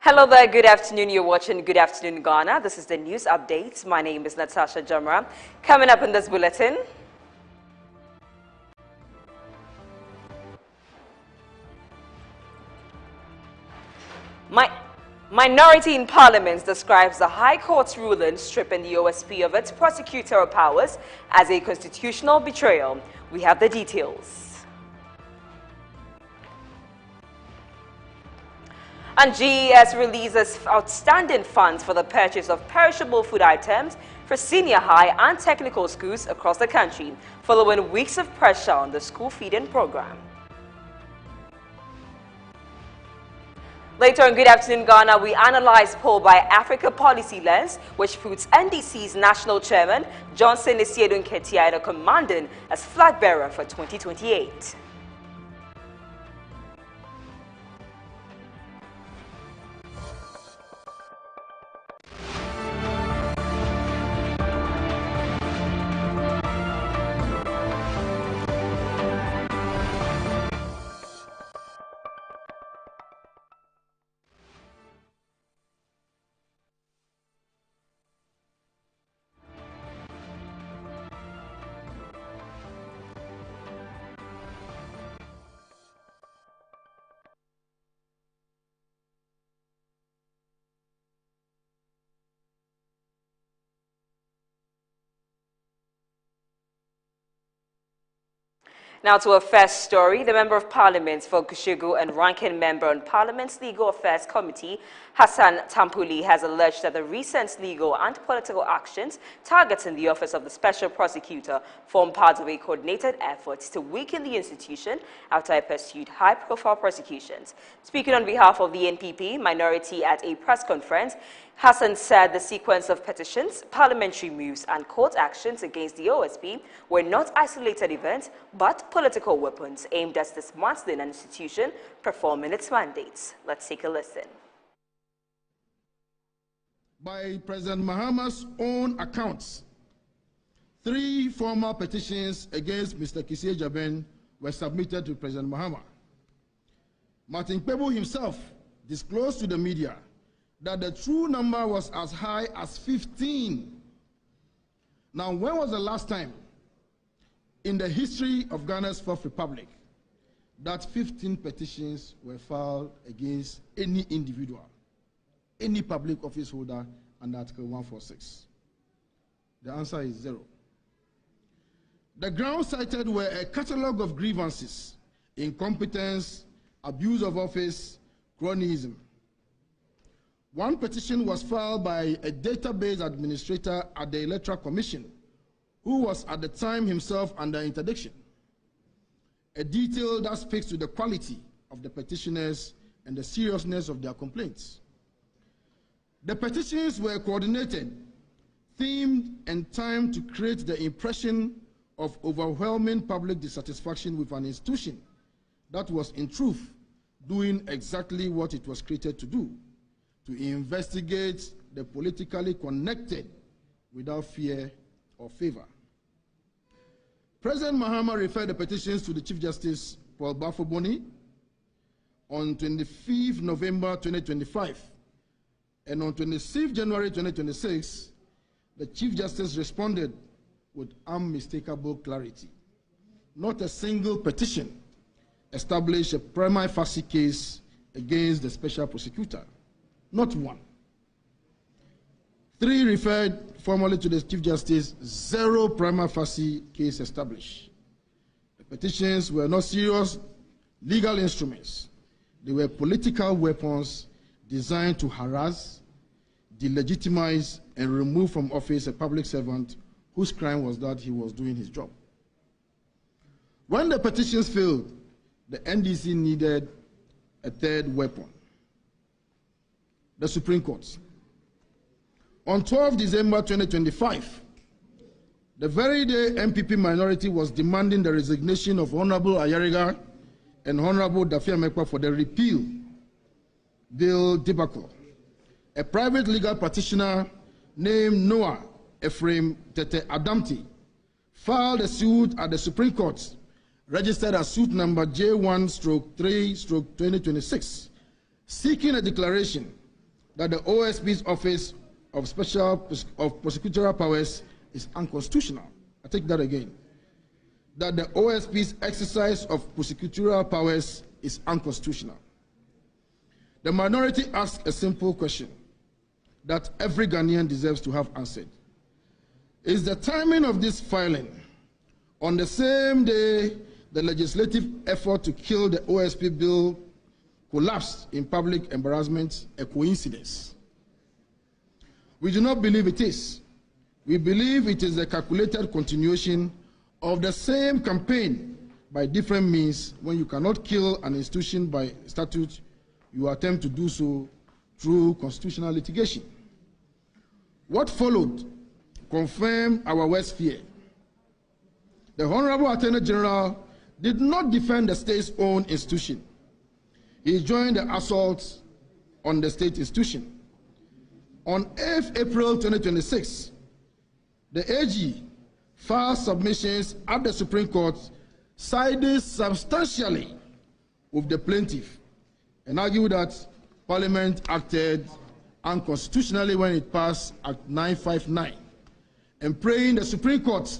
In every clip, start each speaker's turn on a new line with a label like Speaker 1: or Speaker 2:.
Speaker 1: Hello there, good afternoon. You're watching Good Afternoon Ghana. This is the news update. My name is Natasha Jamra. Coming up in this bulletin, Minority in Parliament describes the High Court's ruling stripping the OSP of its prosecutorial powers as a constitutional betrayal. We have the details. And GES releases outstanding funds for the purchase of perishable food items for senior high and technical schools across the country, following weeks of pressure on the school feeding program. Later on Good Afternoon Ghana, we analyze poll by Africa Policy Lens, which puts NDC's national chairman, Johnson Isiedu Nketiah, commanding as flag bearer for 2028. Now to our first story. The Member of Parliament for Kushugu and ranking member on Parliament's Legal Affairs Committee, Hassan Tampuli, has alleged that the recent legal and political actions targeting the Office of the Special Prosecutor form part of a coordinated effort to weaken the institution after it pursued high-profile prosecutions. Speaking on behalf of the NPP minority at a press conference, Hassan said the sequence of petitions, parliamentary moves and court actions against the OSP were not isolated events but political weapons aimed at dismantling an institution performing its mandates. Let's take a listen.
Speaker 2: By President Mahama's own accounts, 3 formal petitions against Mr. Kissie Jaben were submitted to President Mahama. Martin Kpebu himself disclosed to the media that the true number was as high as 15. Now, when was the last time in the history of Ghana's Fourth Republic that 15 petitions were filed against any individual, any public office holder under Article 146? The answer is 0. The grounds cited were a catalogue of grievances: incompetence, abuse of office, cronyism. One petition was filed by a database administrator at the Electoral Commission, who was at the time himself under interdiction. A detail that speaks to the quality of the petitioners and the seriousness of their complaints. The petitions were coordinated, themed, and timed to create the impression of overwhelming public dissatisfaction with an institution that was, in truth, doing exactly what it was created to do: to investigate the politically connected without fear or favor. President Mahama referred the petitions to the Chief Justice Paul Bafo-Boni on 25 November 2025, and on 26 January 2026, the Chief Justice responded with unmistakable clarity. Not a single petition established a prima facie case against the Special Prosecutor. Not one. 3 referred formally to the Chief Justice, 0 prima facie case established. The petitions were not serious legal instruments. They were political weapons designed to harass, delegitimize, and remove from office a public servant whose crime was that he was doing his job. When the petitions failed, the NDC needed a third weapon: the Supreme Court. On 12 December 2025, the very day MPP minority was demanding the resignation of Honorable Ayariga and Honorable Daffy-Amekpa for the repeal bill debacle, a private legal practitioner named Noah Ephraim Tete Adamti filed a suit at the Supreme Court, registered as suit number J1/3/2026, seeking a declaration that the OSP's Office of Prosecutorial Powers is unconstitutional. I take that again. That the OSP's exercise of prosecutorial powers is unconstitutional. The minority asks a simple question that every Ghanaian deserves to have answered. Is the timing of this filing on the same day the legislative effort to kill the OSP bill collapsed in public embarrassment a coincidence? We do not believe it is. We believe it is a calculated continuation of the same campaign by different means. When you cannot kill an institution by statute, you attempt to do so through constitutional litigation. What followed confirmed our worst fear. The Honorable Attorney General did not defend the state's own institution. He joined the assault on the state institution. On 8th April 2026, the AG filed submissions at the Supreme Court siding substantially with the plaintiff and argued that Parliament acted unconstitutionally when it passed Act 959 and praying the Supreme Court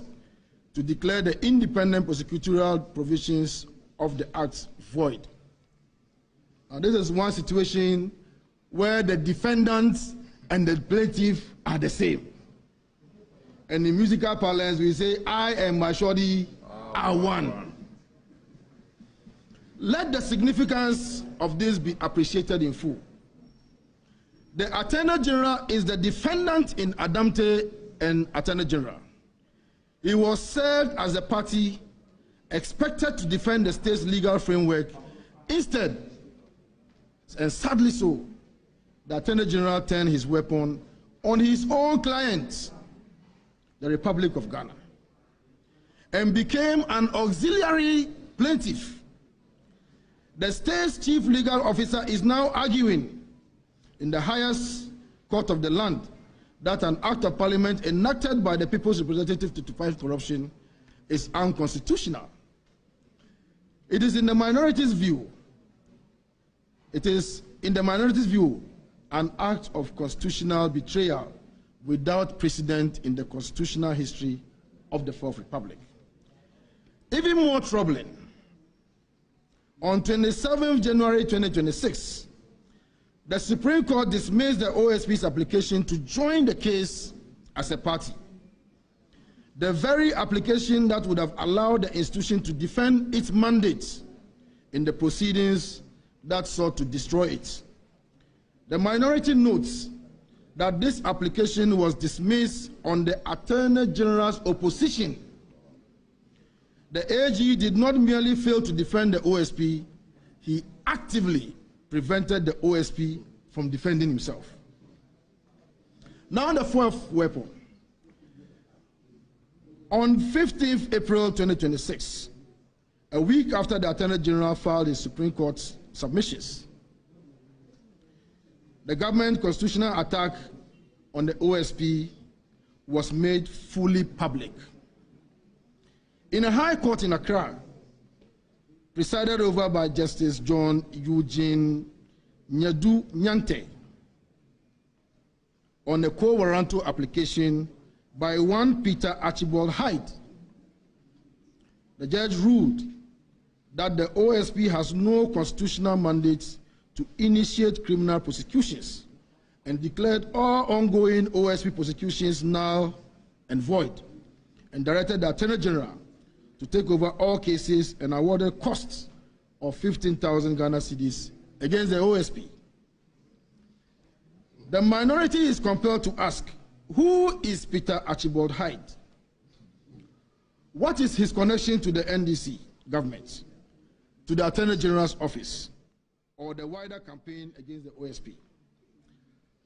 Speaker 2: to declare the independent prosecutorial provisions of the Act void. Now, this is one situation where the defendant and the plaintiff are the same. And in musical parlance, we say, I and my shorty are one. Let the significance of this be appreciated in full. The Attorney General is the defendant in Adamte and Attorney General. He was served as a party expected to defend the state's legal framework. Instead, and sadly so, the Attorney General turned his weapon on his own client, the Republic of Ghana, and became an auxiliary plaintiff. The state's chief legal officer is now arguing in the highest court of the land that an act of parliament enacted by the people's representative to fight corruption is unconstitutional. It is in the minority's view, an act of constitutional betrayal without precedent in the constitutional history of the Fourth Republic. Even more troubling, on 27 January 2026, the Supreme Court dismissed the OSP's application to join the case as a party. The very application that would have allowed the institution to defend its mandate in the proceedings that sought to destroy it. The minority notes that this application was dismissed on the Attorney General's opposition. The AG did not merely fail to defend the OSP, he actively prevented the OSP from defending himself. Now the fourth weapon. On 15th April 2026, a week after the Attorney General filed his Supreme Court submissions, the government constitutional attack on the OSP was made fully public. In a high court in Accra, presided over by Justice John Eugene Nyadu Nyante, on a quo warranto application by one Peter Archibald Hyde, the judge ruled that the OSP has no constitutional mandate to initiate criminal prosecutions and declared all ongoing OSP prosecutions null and void, and directed the Attorney General to take over all cases and awarded costs of 15,000 Ghana cedis against the OSP. The minority is compelled to ask, who is Peter Archibald Hyde? What is his connection to the NDC government, to the Attorney General's office, or the wider campaign against the OSP?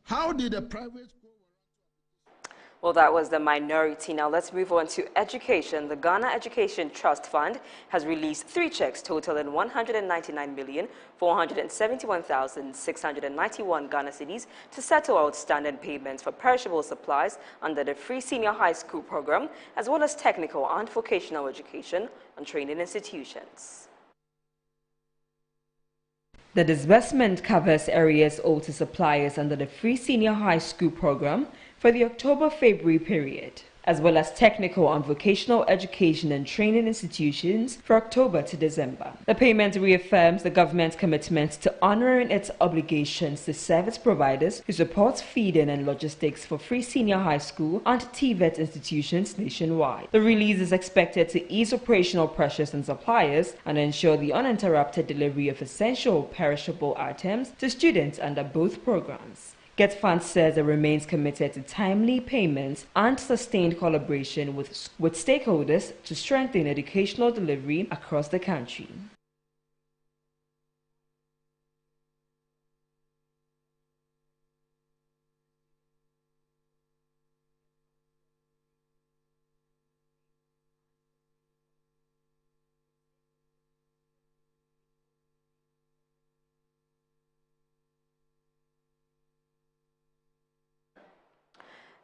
Speaker 2: How did a private...
Speaker 1: Well, that was the minority. Now let's move on to education. The Ghana Education Trust Fund has released 3 checks totaling 199,471,691 Ghana cedis to settle outstanding payments for perishable supplies under the Free Senior High School program, as well as technical and vocational education and training institutions. The disbursement covers areas owed to suppliers under the Free Senior High School program for the October-February period, as well as technical and vocational education and training institutions for October to December. The payment reaffirms the government's commitment to honoring its obligations to service providers who support feeding and logistics for Free Senior High School and TVET institutions nationwide. The release is expected to ease operational pressures on suppliers and ensure the uninterrupted delivery of essential perishable items to students under both programs. Get Funds says it remains committed to timely payments and sustained collaboration with stakeholders to strengthen educational delivery across the country.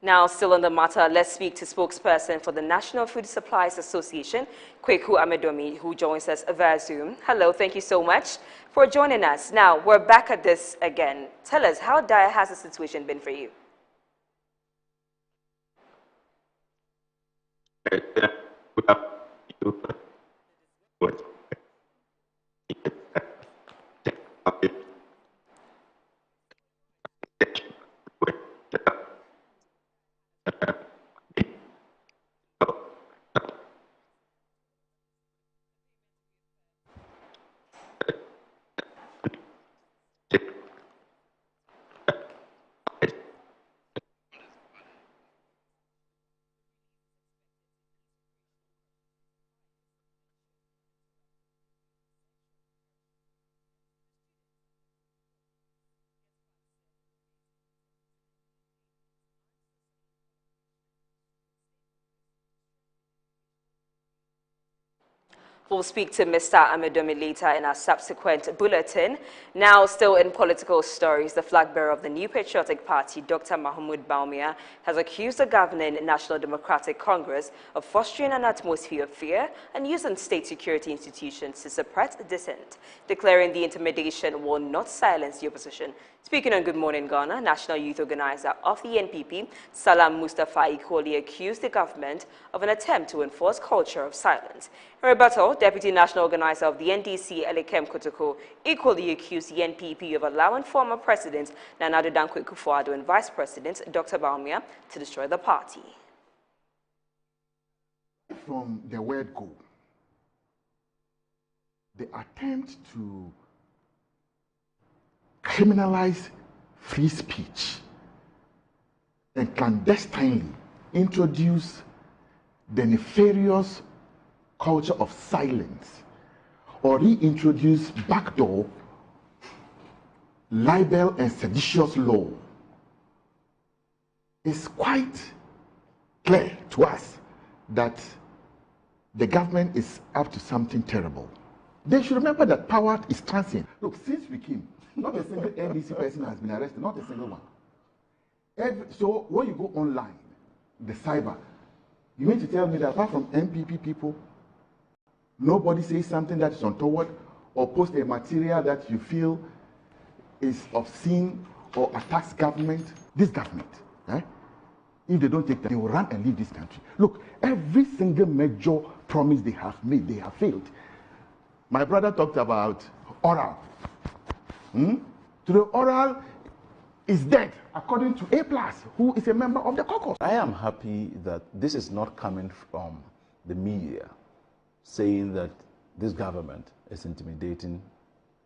Speaker 1: Now, still on the matter, let's speak to spokesperson for the National Food Supplies Association, Kweku Amedomi, who joins us via Zoom. Hello, thank you so much for joining us. Now, we're back at this again. Tell us, how dire has the situation been for you? We'll speak to Mr. Amedomi later in our subsequent bulletin. Now, still in political stories, the flag bearer of the New Patriotic Party, Dr. Mahmoud Bawumia, has accused the governing National Democratic Congress of fostering an atmosphere of fear and using state security institutions to suppress dissent, declaring the intimidation will not silence the opposition. Speaking on Good Morning Ghana, National Youth Organizer of the NPP, Salam Mustafa, equally accused the government of an attempt to enforce culture of silence. In rebuttal, Deputy National Organizer of the NDC, Elikem Kotoko, equally accused the NPP of allowing former President Nana Addo Dankwa Akufo-Addo and Vice President Dr. Bawumia to destroy the party.
Speaker 2: From the word go, the attempt to criminalize free speech and clandestinely introduce the nefarious culture of silence or reintroduce backdoor libel and seditious law is quite clear to us that the government is up to something terrible. They should remember that power is transient. Look, since we came, not a single NDC person has been arrested, not a single one. So when you go online, the cyber, you mean to tell me that apart from NPP people, nobody says something that is untoward or post a material that you feel is obscene or attacks government? This government, if they don't take that, they will run and leave this country. Look, every single major promise they have made, they have failed. My brother talked about oral. To the oral is dead, according to A+, who is a member of the caucus.
Speaker 3: I am happy that this is not coming from the media, saying that this government is intimidating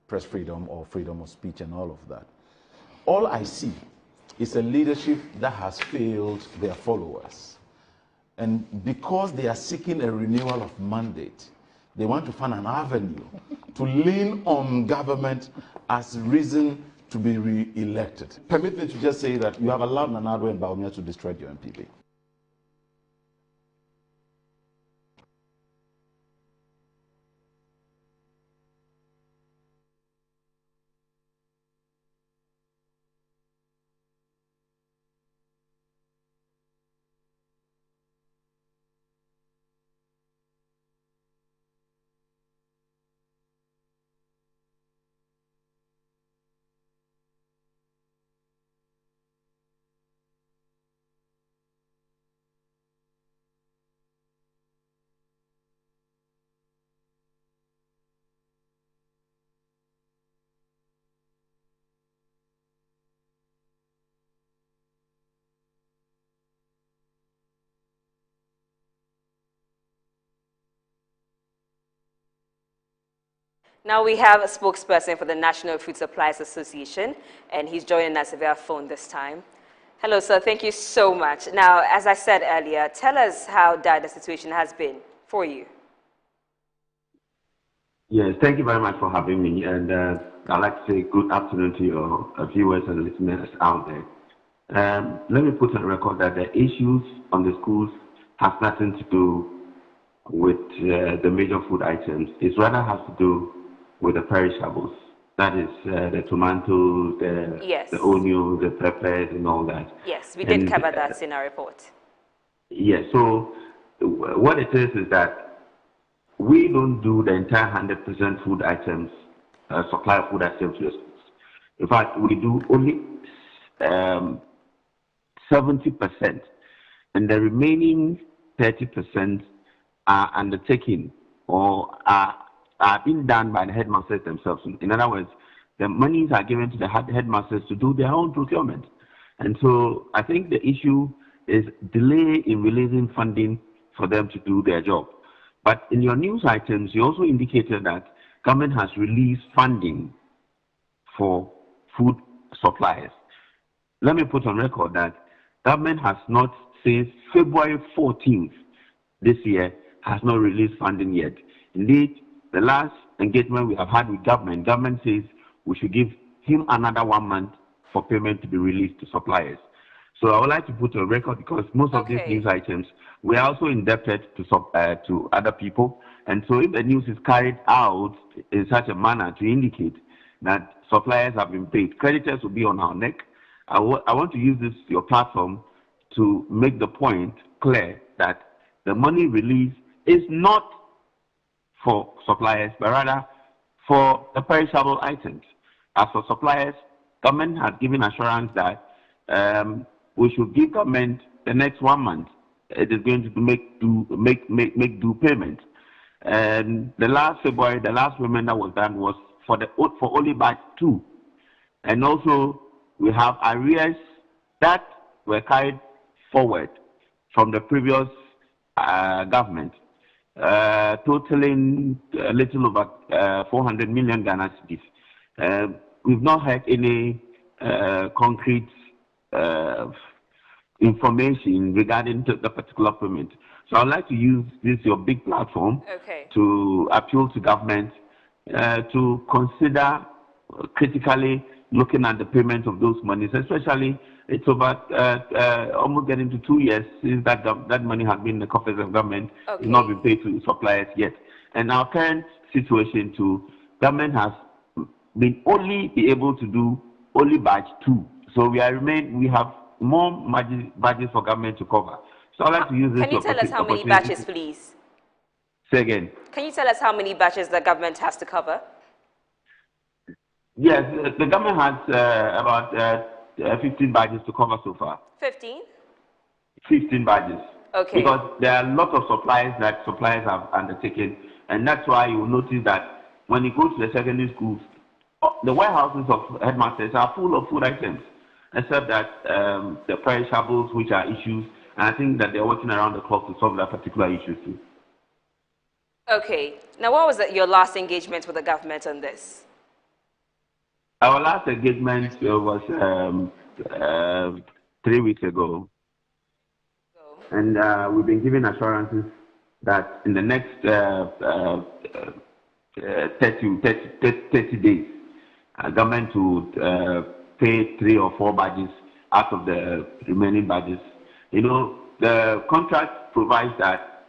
Speaker 3: press freedom or freedom of speech and all of that. All I see is a leadership that has failed their followers. And because they are seeking a renewal of mandate, they want to find an avenue to lean on government as reason to be re-elected. Permit me to just say that you have allowed Nana Addo and Bawumia to destroy your NPP.
Speaker 1: Now we have a spokesperson for the National Food Suppliers Association, and he's joining us via phone this time. Hello, sir. Thank you so much. Now, as I said earlier, tell us how dire the situation has been for you.
Speaker 4: Yes, thank you very much for having me. And I'd like to say good afternoon to your viewers and listeners out there. Let me put on record that the issues on the schools has nothing to do with the major food items. It rather has to do with the perishables. That is the tomatoes, the onions, the peppers, and all that.
Speaker 1: Yes, we did cover that in our report.
Speaker 4: Yes, so what it is that we don't do the entire 100% food items, supply of food items to the schools. In fact, we do only 70%, and the remaining 30% are undertaken or are being done by the headmasters themselves. In other words, the monies are given to the headmasters to do their own procurement. And so I think the issue is delay in releasing funding for them to do their job. But in your news items, you also indicated that government has released funding for food suppliers. Let me put on record that government has not, since February 14th this year, has not released funding yet. Indeed, the last engagement we have had with government says we should give him another 1 month for payment to be released to suppliers. So I would like to put on record, because most of these news items, we are also indebted to other people. And so if the news is carried out in such a manner to indicate that suppliers have been paid, creditors will be on our neck. I want to use your platform to make the point clear that the money released is not for suppliers, but rather for the perishable items. As for suppliers, government has given assurance that we should give government the next 1 month. It is going to make due payment. And the last February, the last payment that was done was for only batch 2. And also we have arrears that were carried forward from the previous government, totaling a little over 400 million Ghana cedis. We've not had any concrete information regarding the particular payment. So I'd like to use your big platform to appeal to government to consider critically looking at the payment of those monies, especially it's about almost getting to 2 years since that money has been in the coffers of government. It's not been paid to suppliers yet. And our current situation too, government has been only be able to do only batch 2. So we have more budget for government to cover. So I'd like to use this.
Speaker 1: Can you tell us how many batches, please?
Speaker 4: Say again.
Speaker 1: Can you tell us how many batches the government has to cover?
Speaker 4: Yes, the government has about 15 badges to cover so far.
Speaker 1: 15?
Speaker 4: 15 badges.
Speaker 1: Okay.
Speaker 4: Because there are lots of supplies that suppliers have undertaken, and that's why you will notice that when you go to the secondary schools, the warehouses of headmasters are full of food items, except that the perishables, which are issues, and I think that they're working around the clock to solve that particular issue too.
Speaker 1: Okay. Now, what was your last engagement with the government on this?
Speaker 4: Our last engagement was 3 weeks ago. And we've been given assurances that in the next 30 days, government would pay 3 or 4 badges out of the remaining badges. You know, the contract provides that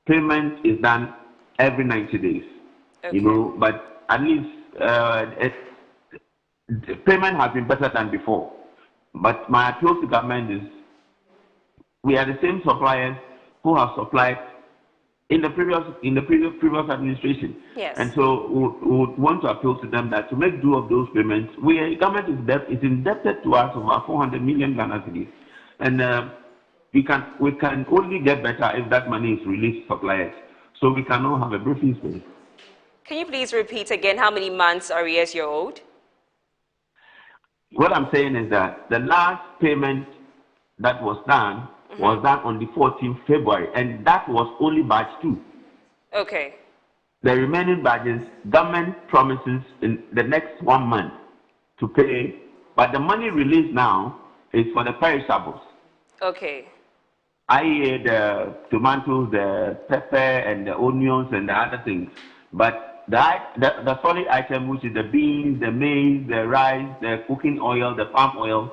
Speaker 4: payment is done every 90 days. Okay. You know, but at least payment has been better than before. But my appeal to government is, we are the same suppliers who have supplied in the previous administration. Yes. And so we would want to appeal to them that to make do of those payments, government is indebted to us over 400 million Ghana cedis, and we can only get better if that money is released to suppliers, so we can all have a breathing space.
Speaker 1: Can you please repeat again how many months arrears you're owed?
Speaker 4: What I'm saying is that the last payment that was done was done on the 14th February, and that was only batch 2.
Speaker 1: Okay.
Speaker 4: the remaining badges, government promises in the next 1 month to pay, but the money released now is for the perishables.
Speaker 1: Okay.
Speaker 4: I.e. the tomatoes, the pepper, and the onions, and the other things. But the solid item, which is the beans, the maize, the rice, the cooking oil, the palm oil,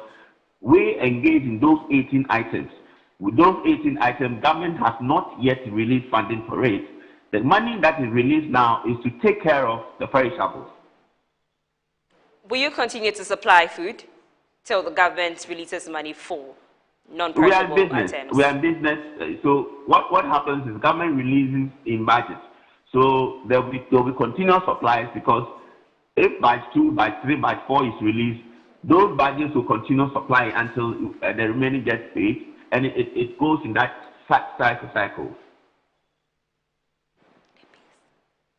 Speaker 4: we engage in those 18 items. With those 18 items, government has not yet released funding for it. The money that is released now is to take care of the perishables.
Speaker 1: Will you continue to supply food till the government releases money for non-perishable items?
Speaker 4: We are in business. So what happens is government releases in budgets. So there will be continuous supplies, because if batch 2, batch 3, batch 4 is released, those budgets will continue supply until the remaining gets paid, and it goes in that cycle.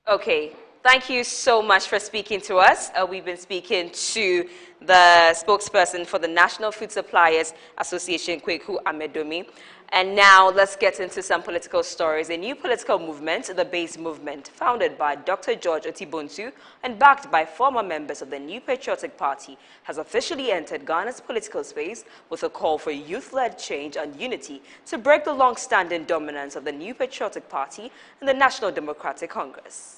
Speaker 1: Okay. Thank you so much for speaking to us. We've been speaking to the spokesperson for the National Food Suppliers Association, Kweku Amedomi. And now let's get into some political stories. A new political movement, the BASE movement, founded by Dr. George Otibonsu and backed by former members of the New Patriotic Party, has officially entered Ghana's political space with a call for youth-led change and unity to break the long-standing dominance of the New Patriotic Party and the National Democratic Congress.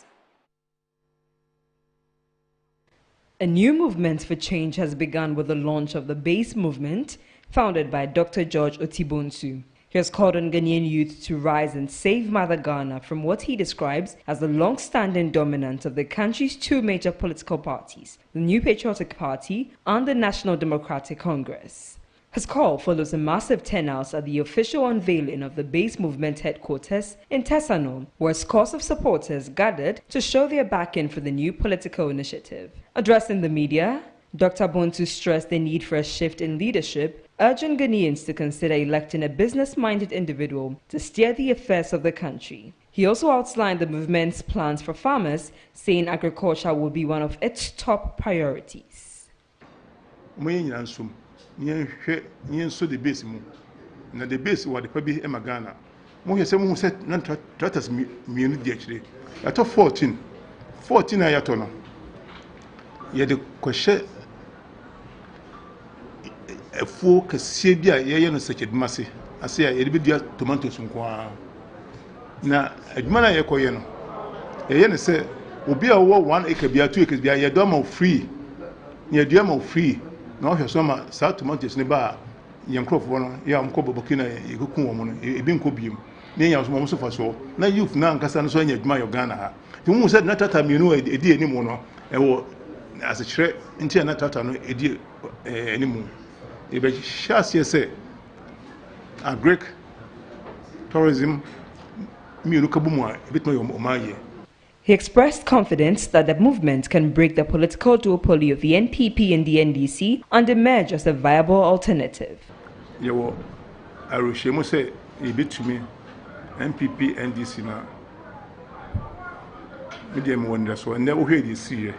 Speaker 1: A new movement for change has begun with the launch of the BASE movement, founded by Dr. George Otibonsu. He has called on Ghanaian youth to rise and save Mother Ghana from what he describes as the long-standing dominance of the country's two major political parties, the New Patriotic Party and the National Democratic Congress. His call follows a massive turnout at the official unveiling of the BASE movement headquarters in Tesano, where scores of supporters gathered to show their backing for the new political initiative. Addressing the media, Dr. Bonsu stressed the need for a shift in leadership, urging Ghanaians to consider electing a business-minded individual to steer the affairs of the country. He also outlined the movement's plans for farmers, saying agriculture will be one of its top priorities.
Speaker 5: So the base mu na the base wa de pa bi e magana mo hye se mo se na tratters mienu di akire ato 14 ayato no ye de kwehye efuo kase bi a ye no sekedumase ase ya ye de bidua tomatoes nko a na adwuma na ye koye no ye ne se obi a wo 1 acre bia 2 acres bia ye do ma free ye do ma free na ohwe so ma sa tomatoes ne ba yenkrofo no ya amko bobokina yekuku wo mo no ebi nko biem ne nya so mo so fa so na youth na nkasa no so anya adwuma yo Ghana ha ti mu se na tata mienu edi enimu no ewo asechire ntia na tata no edi enimu e be shasie se agric tourism mienu kabumu a ebitmo yo omaye.
Speaker 1: He expressed confidence that the movement can break the political duopoly of the NPP and the NDC and emerge as a viable alternative.
Speaker 5: Yewo aroshemu se ebitumi NPP NDC na medium wonder so na ohwe di sie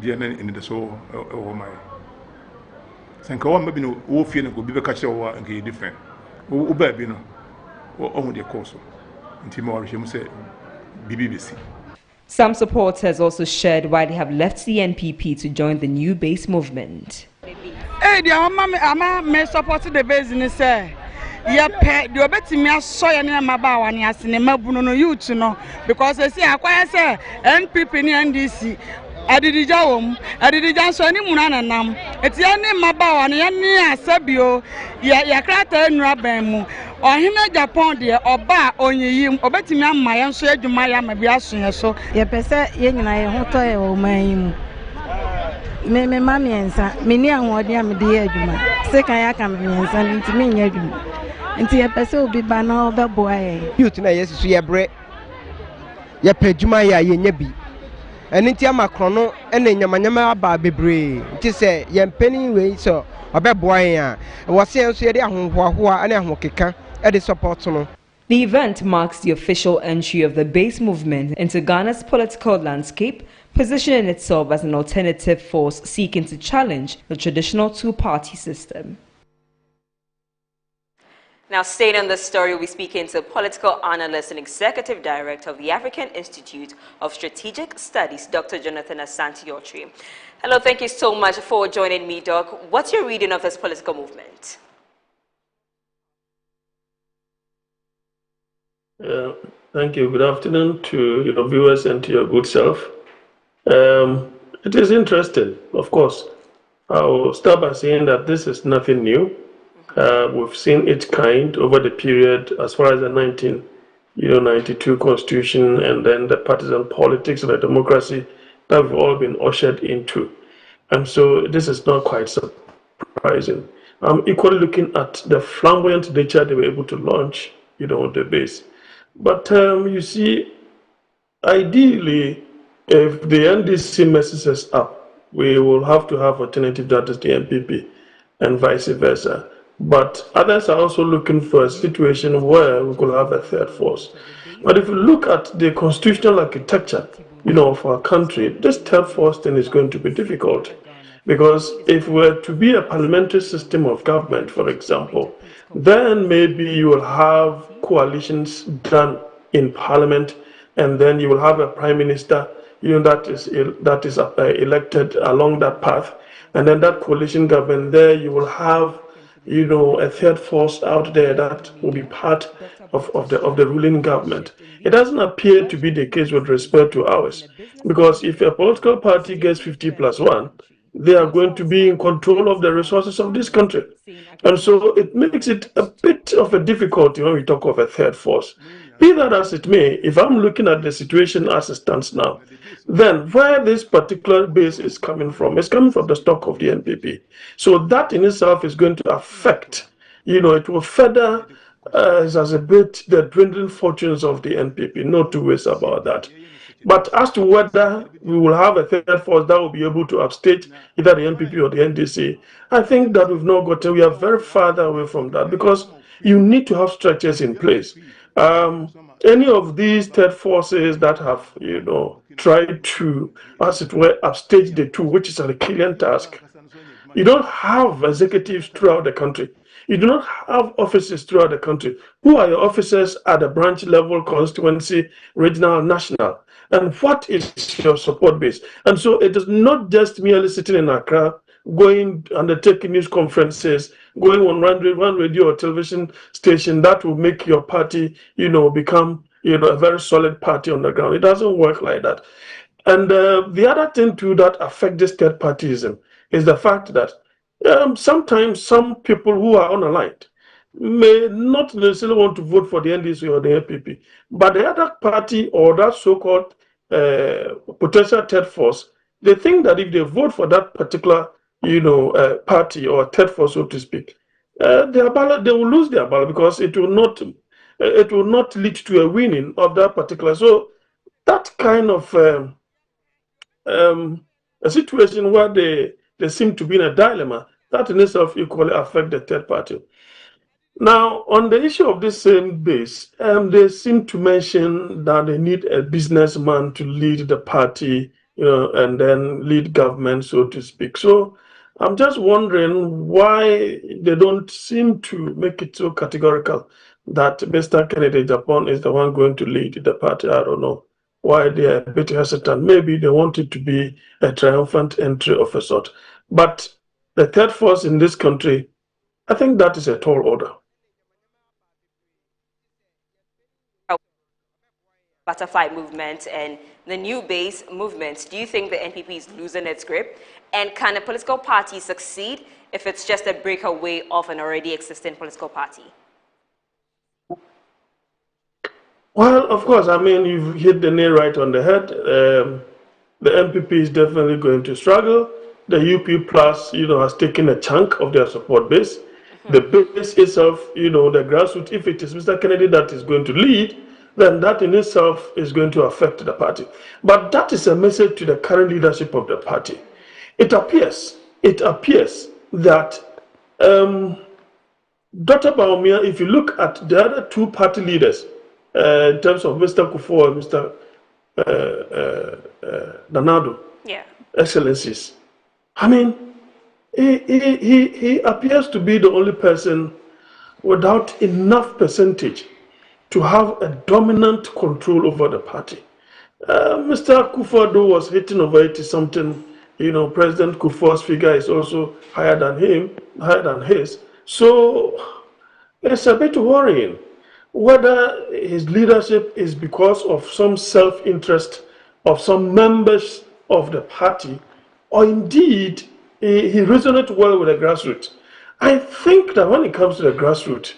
Speaker 5: dia na in the so o mai sanka wa mabi no wo fie na go bi be ka kire wo nke different wo ba bi no o hu de course nti mo aroshemu se BBBC.
Speaker 1: Some supporters also shared why they have left the NPP to join the new BASE movement.
Speaker 6: Hey, I'm supporting the BASE in say. Yep, the obetimi so ya na maba wa ni ase ne mabuno no youth no because say akwa say NPP ni NDC adidija wom adidija so ni munana nam eti ani maba wa ni asabio ya krata enura ban mu ohina Japan de oba onyiyim obetimi amma ye nso adwuma ya ma bia so ye so
Speaker 7: ye pese ye nyina ye hoto ye o man mu me mami ensa me ni ahode am de ye adwuma se kan ya kan me ensa nti me nya adwuma nti ye pese obi ba na obeboa ye
Speaker 8: youth na yesu ye bre ye padwuma ya ye nya bi eni nti amakro no ene nyamanyama aba bebre nti se ye mpeni we so obeboa ye a wo se enso ye de ahohoahoa ane ahokeka e de support no.
Speaker 1: The event marks the official entry of the BASE movement into Ghana's political landscape, positioning itself as an alternative force seeking to challenge the traditional two-party system. Now, staying on this story, we'll be speaking to political analyst and executive director of the African Institute of Strategic Studies, Dr. Jonathan Asante-Otri. Hello, thank you so much for joining me, Doc. What's your reading of this political movement?
Speaker 9: Thank you. Good afternoon to your viewers and to your good self. It is interesting, of course. I'll start by saying that this is nothing new. We've seen its kind over the period as far as the 1992 Constitution and then the partisan politics and the democracy that we've all been ushered into. And so this is not quite surprising. I'm equally looking at the flamboyant nature they were able to launch, the base. But you see, ideally, if the NDC messes us up, we will have to have alternative, that is the NPP, and vice versa. But others are also looking for a situation where we could have a third force. But if you look at the constitutional architecture, of our country, this third force thing is going to be difficult. Because if we were to be a parliamentary system of government, for example, then maybe you will have coalitions done in parliament, and then you will have a prime minister, that is elected along that path, and then that coalition government there, you will have a third force out there that will be part of the ruling government. It doesn't appear to be the case with respect to ours, because if a political party gets 50+1, they are going to be in control of the resources of this country. And so it makes it a bit of a difficulty when we talk of a third force. Be that as it may, if I'm looking at the situation as it stands now, then where this particular base is coming from, it's coming from the stock of the NPP. So that in itself is going to affect, it will further exacerbate the dwindling fortunes of the NPP. No two ways about that. But as to whether we will have a third force that will be able to upstage either the NPP or the NDC, I think that we've not gotten, we are very far away from that, because you need to have structures in place. Any of these third forces that have, tried to, as it were, upstage the two, which is a Herculean task. You don't have executives throughout the country. You do not have offices throughout the country. Who are your officers at the branch level, constituency, regional, national? And what is your support base? And so it is not just merely sitting in Accra, undertaking news conferences, going on one radio or television station that will make your party, become, a very solid party on the ground. It doesn't work like that. And the other thing too that affects this third partyism is the fact that sometimes some people who are unaligned may not necessarily want to vote for the NDC or the NPP, but the other party or that so-called potential third force, they think that if they vote for that particular party or third force, so to speak, their ballot, they will lose their ballot, because it will not lead to a winning of that particular. So that kind of a situation where they seem to be in a dilemma, that in itself equally affect the third party. Now, on the issue of this same base, they seem to mention that they need a businessman to lead the party, and then lead government, so to speak. So I'm just wondering why they don't seem to make it so categorical that Mr. Kennedy Japan is the one going to lead the party. I don't know why they are a bit hesitant. Maybe they want it to be a triumphant entry of a sort. But the third force in this country, I think that is a tall order.
Speaker 1: Butterfly movement and the new base movement, do you think the NPP is losing its grip? And can a political party succeed if it's just a breakaway of an already existing political party?
Speaker 9: Well, of course, I mean, you've hit the nail right on the head. The NPP is definitely going to struggle. The UP Plus, has taken a chunk of their support base. The base itself, the grassroots, if it is Mr. Kennedy that is going to lead, then that in itself is going to affect the party. But that is a message to the current leadership of the party. It appears that Dr. Bawumia, if you look at the other two party leaders, in terms of Mr. Kufuor and Mr. Danado, Excellencies, I mean, he appears to be the only person without enough percentage to have a dominant control over the party. Mr. Kufuor was hitting over 80 something. President Kufuor's figure is also higher than his. So it's a bit worrying whether his leadership is because of some self-interest of some members of the party, or indeed he resonates well with the grassroots. I think that when it comes to the grassroots,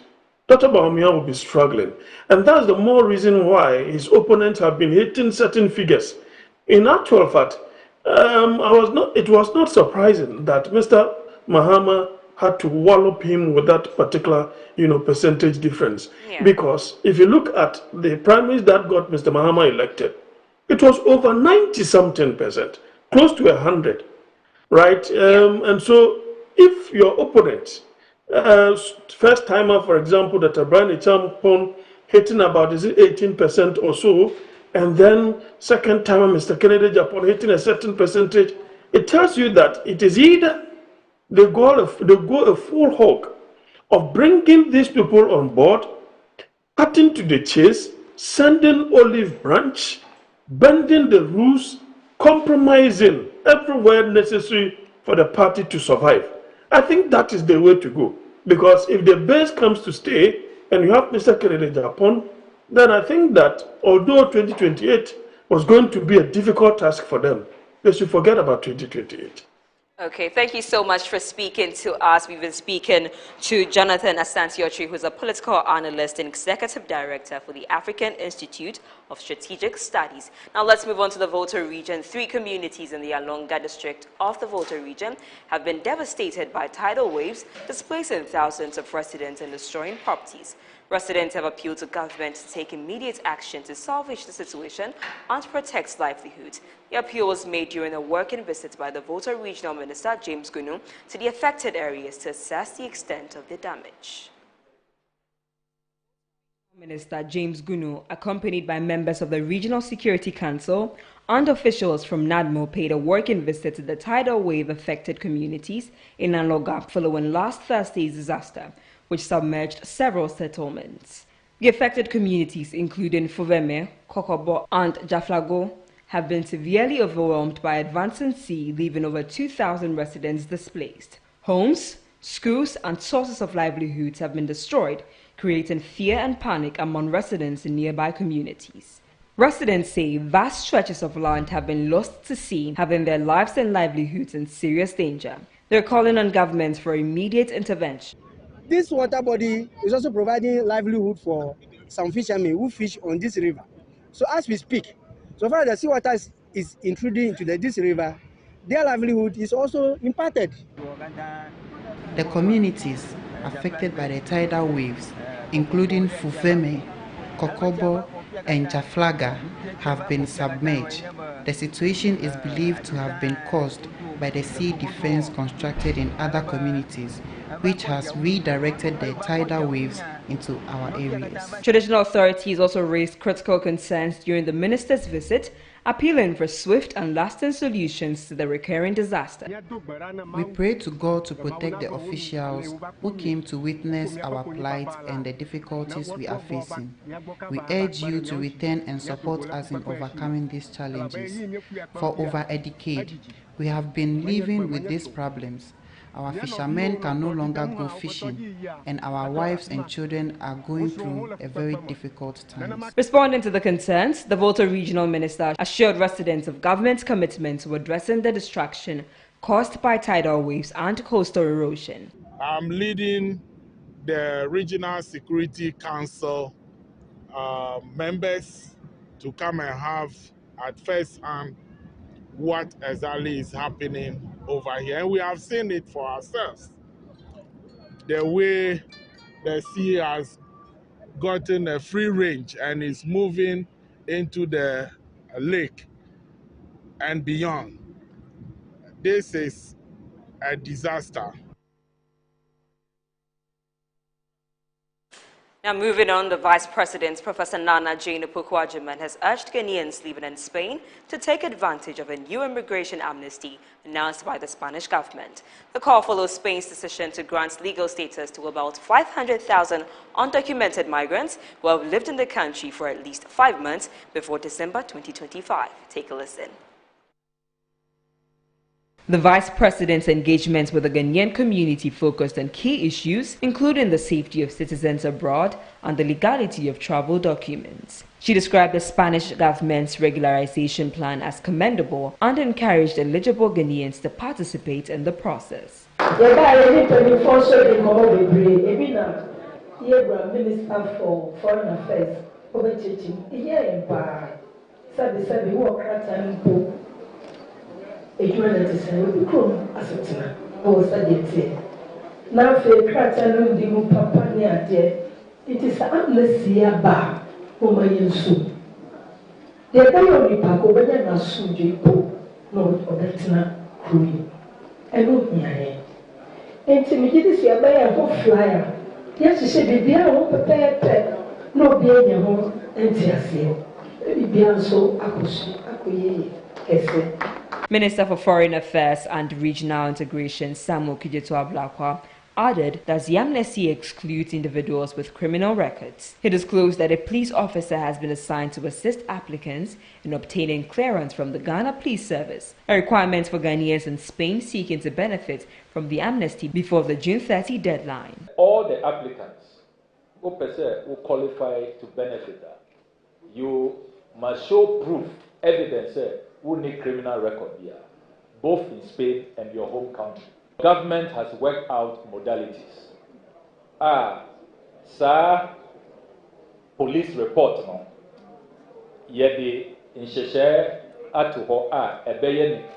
Speaker 9: Dr. Bawumia will be struggling. And that's the more reason why his opponents have been hitting certain figures. In actual fact, it was not surprising that Mr. Mahama had to wallop him with that particular, percentage difference. Yeah. Because if you look at the primaries that got Mr. Mahama elected, it was over 90-something%, close to 100, right? And so if your opponent, first timer, for example, that Brian Champon hitting about 18% or so, and then second timer, Mr. Kennedy Japan hitting a certain percentage, it tells you that it is either they go a full hog of bringing these people on board, cutting to the chase, sending olive branch, bending the rules, compromising everywhere necessary for the party to survive. I think that is the way to go. Because if the base comes to stay and you have Mr. Kennedy Japan, then I think that although 2028 was going to be a difficult task for them, they should forget about 2028.
Speaker 1: Okay, thank you so much for speaking to us. We've been speaking to Jonathan Asante-Ochi, who's a political analyst and executive director for the African Institute of Strategic Studies. Now let's move on to the Volta region. 3 communities in the Alonga district of the Volta region have been devastated by tidal waves, displacing thousands of residents and destroying properties. Residents have appealed to government to take immediate action to salvage the situation and protect livelihoods. The appeal was made during a working visit by the Volta Regional Minister James Gunu to the affected areas to assess the extent of the damage. Minister James Gunu, accompanied by members of the Regional Security Council and officials from NADMO, paid a working visit to the tidal wave-affected communities in Alonga following last Thursday's disaster, which submerged several settlements. The affected communities, including Fuveme, Kokobo, and Jaflago, have been severely overwhelmed by advancing sea, leaving over 2,000 residents displaced. Homes, schools, and sources of livelihoods have been destroyed, creating fear and panic among residents in nearby communities. Residents say vast stretches of land have been lost to sea, having their lives and livelihoods in serious danger. They're calling on governments for immediate intervention.
Speaker 10: This water body is also providing livelihood for some fishermen who fish on this river. So as we speak, so far as the seawater is intruding into this river, their livelihood is also impacted.
Speaker 11: The communities affected by the tidal waves, including Fufeme, Kokobo, and Jaflaga, have been submerged. The situation is believed to have been caused by the sea defense constructed in other communities, which has redirected the tidal waves into our areas.
Speaker 1: Traditional authorities also raised critical concerns during the minister's visit, appealing for swift and lasting solutions to the recurring disaster.
Speaker 11: We pray to God to protect the officials who came to witness our plight and the difficulties we are facing. We urge you to return and support us in overcoming these challenges. For over a decade, we have been living with these problems. Our fishermen can no longer go fishing, and our wives and children are going through a very difficult time.
Speaker 1: Responding to the concerns, the Volta Regional Minister assured residents of government's commitment to addressing the destruction caused by tidal waves and coastal erosion.
Speaker 12: I'm leading the Regional Security Council members to come and have at first hand what exactly is happening over here. And we have seen it for ourselves. The way the sea has gotten a free range and is moving into the lake and beyond. This is a disaster.
Speaker 1: Now moving on, the Vice President, Professor Nana Jane Opoku-Agyeman, has urged Ghanaians living in Spain to take advantage of a new immigration amnesty announced by the Spanish government. The call follows Spain's decision to grant legal status to about 500,000 undocumented migrants who have lived in the country for at least 5 months before December 2025. Take a listen. The Vice President's engagement with the Ghanaian community focused on key issues, including the safety of citizens abroad and the legality of travel documents. She described the Spanish government's regularization plan as commendable and encouraged eligible Ghanaians to participate in the process.
Speaker 13: Minister for Foreign Affairs, now for Kratanum Dimu Papa Niate, it is amnesia bar, Homayansu. The Bayo Paco Banana Sujipo, Lord Obetina, Kuri, and Umiae. And to me, this is your bay a whole flyer. Yes, she said, be a home prepared, no being a home, and Tiasio. Be so Akuye, Kesse.
Speaker 1: Minister for Foreign Affairs and Regional Integration, Samuel Kudjeto-Ablakwa, added that the amnesty excludes individuals with criminal records. He disclosed that a police officer has been assigned to assist applicants in obtaining clearance from the Ghana Police Service, a requirement for Ghanaians in Spain seeking to benefit from the amnesty before the June 30 deadline.
Speaker 14: All the applicants who qualify to benefit that, you must show proof, evidence, who need criminal record here, both in Spain and your home country. Government has worked out modalities. Police report no. Yedi insheshe atuho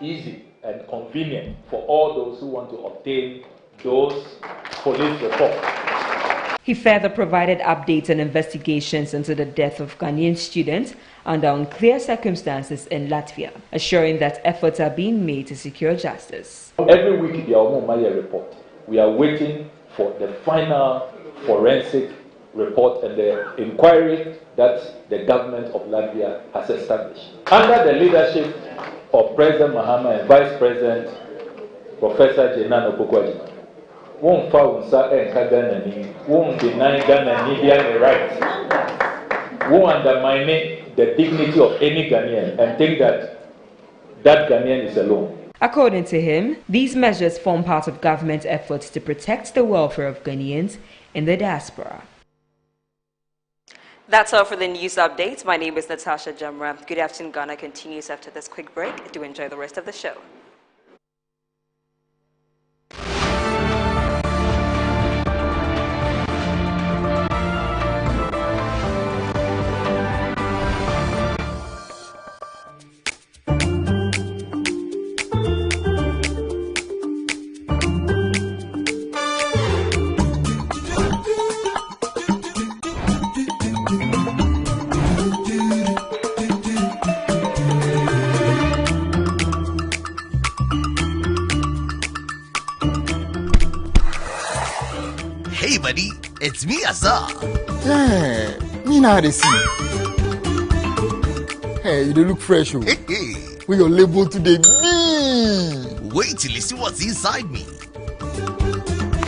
Speaker 14: easy and convenient for all those who want to obtain those police reports.
Speaker 1: He further provided updates and investigations into the death of Ghanaian students under unclear circumstances in Latvia, assuring that efforts are being made to secure justice.
Speaker 14: Every week, there are a report. We are waiting for the final forensic report and the inquiry that the government of Latvia has established. Under the leadership of President Mahama and Vice President Professor Nana Opoku-Agyeman, won't deny Ghana rights, won't undermine the dignity of any Ghanaian and think that Ghanaian is alone.
Speaker 1: According to him, these measures form part of government efforts to protect the welfare of Ghanaians in the diaspora. That's all for the news updates. My name is Natasha Jamra. Good afternoon, Ghana continues after this quick break. Do enjoy the rest of the show.
Speaker 15: Hey buddy, it's me Azar.
Speaker 16: Hey, me now they see. Hey, you don't look fresh. Hey,
Speaker 15: hey.
Speaker 16: With your label today.
Speaker 15: Wait till you see what's inside me.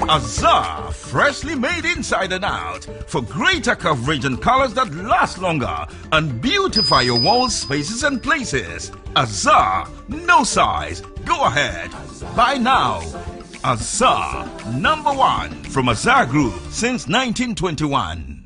Speaker 17: Azar, freshly made inside and out for greater coverage and colors that last longer and beautify your walls, spaces and places. Azar, no size. Go ahead. Buy now. Azar, #1 from Azar Group since 1921.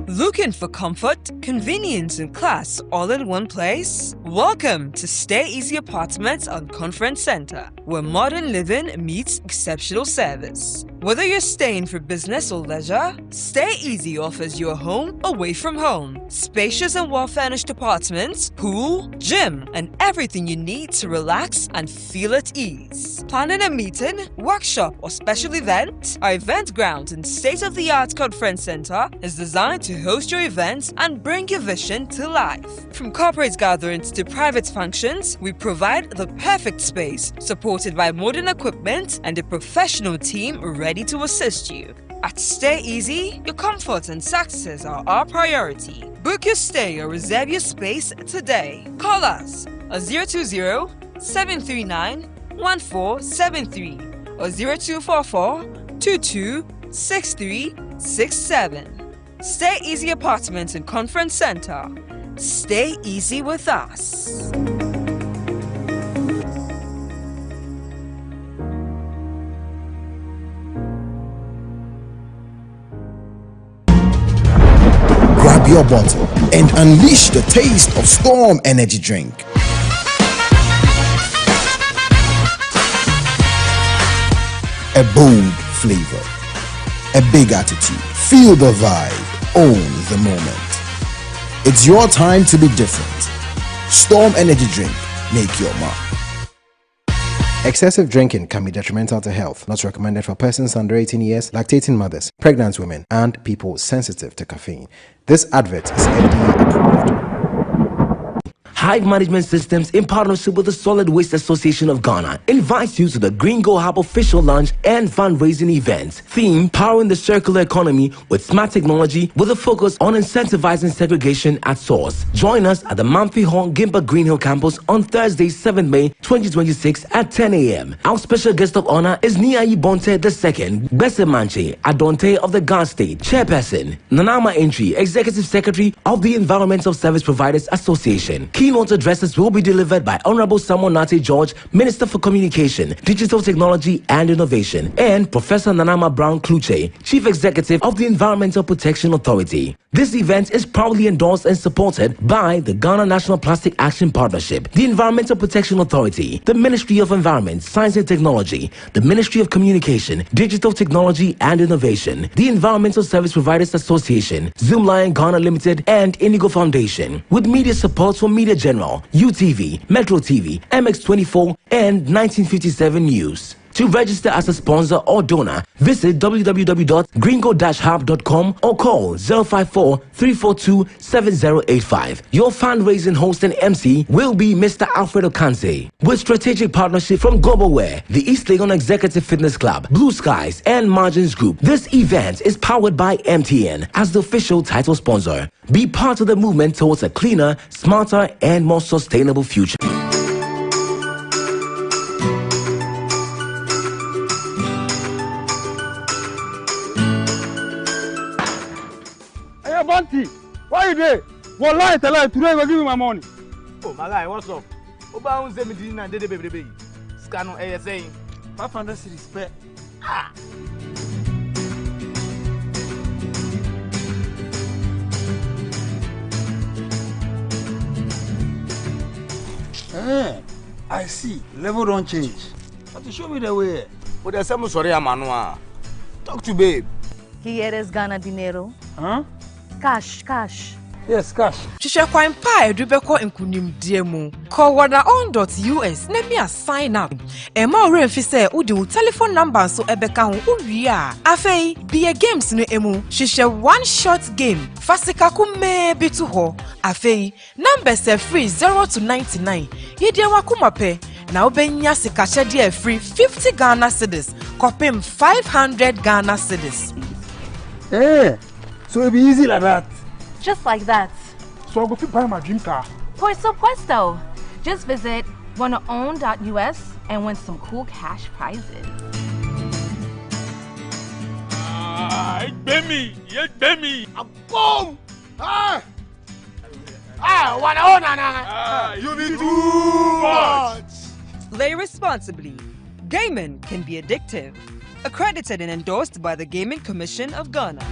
Speaker 18: Looking for comfort, convenience, and class all in one place? Welcome to Stay Easy Apartments on Conference Center, where modern living meets exceptional service. Whether you're staying for business or leisure, Stay Easy offers you a home away from home. Spacious and well-furnished apartments, pool, gym, and everything you need to relax and feel at ease. Planning a meeting, workshop, or special event? Our event grounds and state-of-the-art conference center is designed to host your events and bring your vision to life. From corporate gatherings to private functions, we provide the perfect space, supported by modern equipment and a professional team ready to assist you. At Stay Easy, your comfort and success are our priority. Book your stay or reserve your space today. Call us at 020-739-1473 or 0244-226367. Stay Easy Apartments and Conference Center. Stay easy with us.
Speaker 19: Grab your bottle and unleash the taste of Storm Energy Drink. A bold flavor, a big attitude. Feel the vibe, own the moment. It's your time to be different. Storm Energy Drink, make your mark.
Speaker 20: Excessive drinking can be detrimental to health. Not recommended for persons under 18 years, lactating mothers, pregnant women, and people sensitive to caffeine. This advert is FDA approved.
Speaker 21: Hive Management Systems, in partnership with the Solid Waste Association of Ghana, invites you to the Green Go Hub official launch and fundraising event. Theme: Powering the Circular Economy with Smart Technology, with a focus on incentivizing segregation at source. Join us at the Mamphy Hall Gimpa Green Hill campus on Thursday, 7 May 2026 at 10 a.m. Our special guest of honor is Niayi Bonte II, Bese Manche Adonte of the Ghana State, Chairperson, Nanama Entry, Executive Secretary of the Environmental Service Providers Association. Keynote addresses will be delivered by Honorable Samuel Nate George, Minister for Communication, Digital Technology and Innovation, and Professor Nanama Brown Kluche, Chief Executive of the Environmental Protection Authority. This event is proudly endorsed and supported by the Ghana National Plastic Action Partnership, the Environmental Protection Authority, the Ministry of Environment, Science and Technology, the Ministry of Communication, Digital Technology and Innovation, the Environmental Service Providers Association, Zoomlion Ghana Limited, and Indigo Foundation, with media support from Media General, UTV, Metro TV, MX24, and 1957 News. To register as a sponsor or donor, visit www.gringo-hub.com or call 054-342-7085. Your fundraising host and MC will be Mr. Alfredo Kanse. With strategic partnership from Globalware, the East Legon Executive Fitness Club, Blue Skies, and Margins Group, this event is powered by MTN as the official title sponsor. Be part of the movement towards a cleaner, smarter, and more sustainable future.
Speaker 22: Bunty, why you there? One lie, tell her today will give you my money.
Speaker 23: Oh, my guy, what's up? Oba unse me din na dede baby. Scan on ASA. 500 cedis per. Ah.
Speaker 22: I see. Level don't change. But to show me the way.
Speaker 23: But there's some sorry Amanua. Talk to babe.
Speaker 24: ¿Quieres ganar dinero?
Speaker 22: Huh?
Speaker 24: Cash.
Speaker 22: Yes, cash.
Speaker 25: Shisha kwa mpa edubeko nkunimdie mu. Call wada.on.us na me sign up. Ema ore mfi se udi wo telephone number so ebeka ho uwie a. Afei, be games no emu. Shisha one shot game. Fasika kume bitu ho. Afei, number se free 0 to 99. Yedie wakumape. Na obenya sika dia free 50 Ghana cedis. Kopim 500 Ghana cedis.
Speaker 22: So it'll be easy like that.
Speaker 24: Just like that.
Speaker 22: So I'll go buy my dream car.
Speaker 24: Por supuesto. Just visit wanaown.us and win some cool cash prizes.
Speaker 22: Baby, yes, baby.
Speaker 23: Boom! Wanaown.
Speaker 22: You be too much.
Speaker 18: Play responsibly. Gaming can be addictive. Accredited and endorsed by the Gaming Commission of Ghana.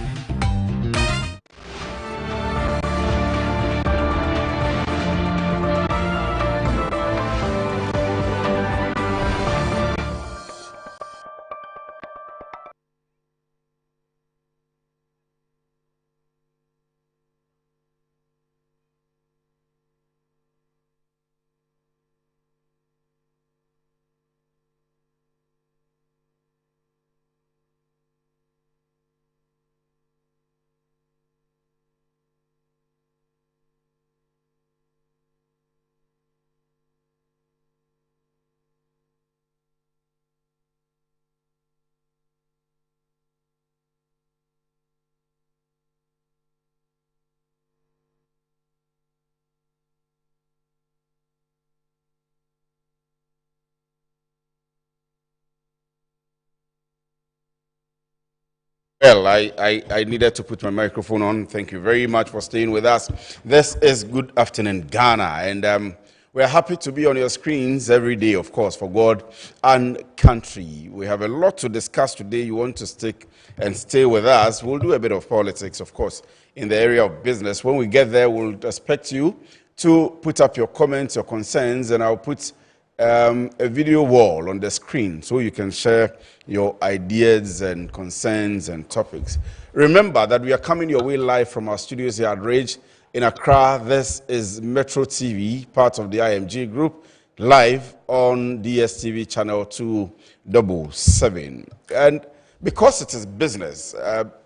Speaker 2: Well, I needed to put my microphone on. Thank you very much for staying with us. This is Good Afternoon Ghana, and we're happy to be on your screens every day, of course, for God and country. We have a lot to discuss today. You want to stick and stay with us. We'll do a bit of politics, of course, in the area of business. When we get there, we'll expect you to put up your comments, your concerns, and I'll put a video wall on the screen so you can share your ideas and concerns and topics. Remember that we are coming your way live from our studios here at Rage in Accra. This is Metro TV, part of the IMG group, live on DSTV channel 277. And because it is business,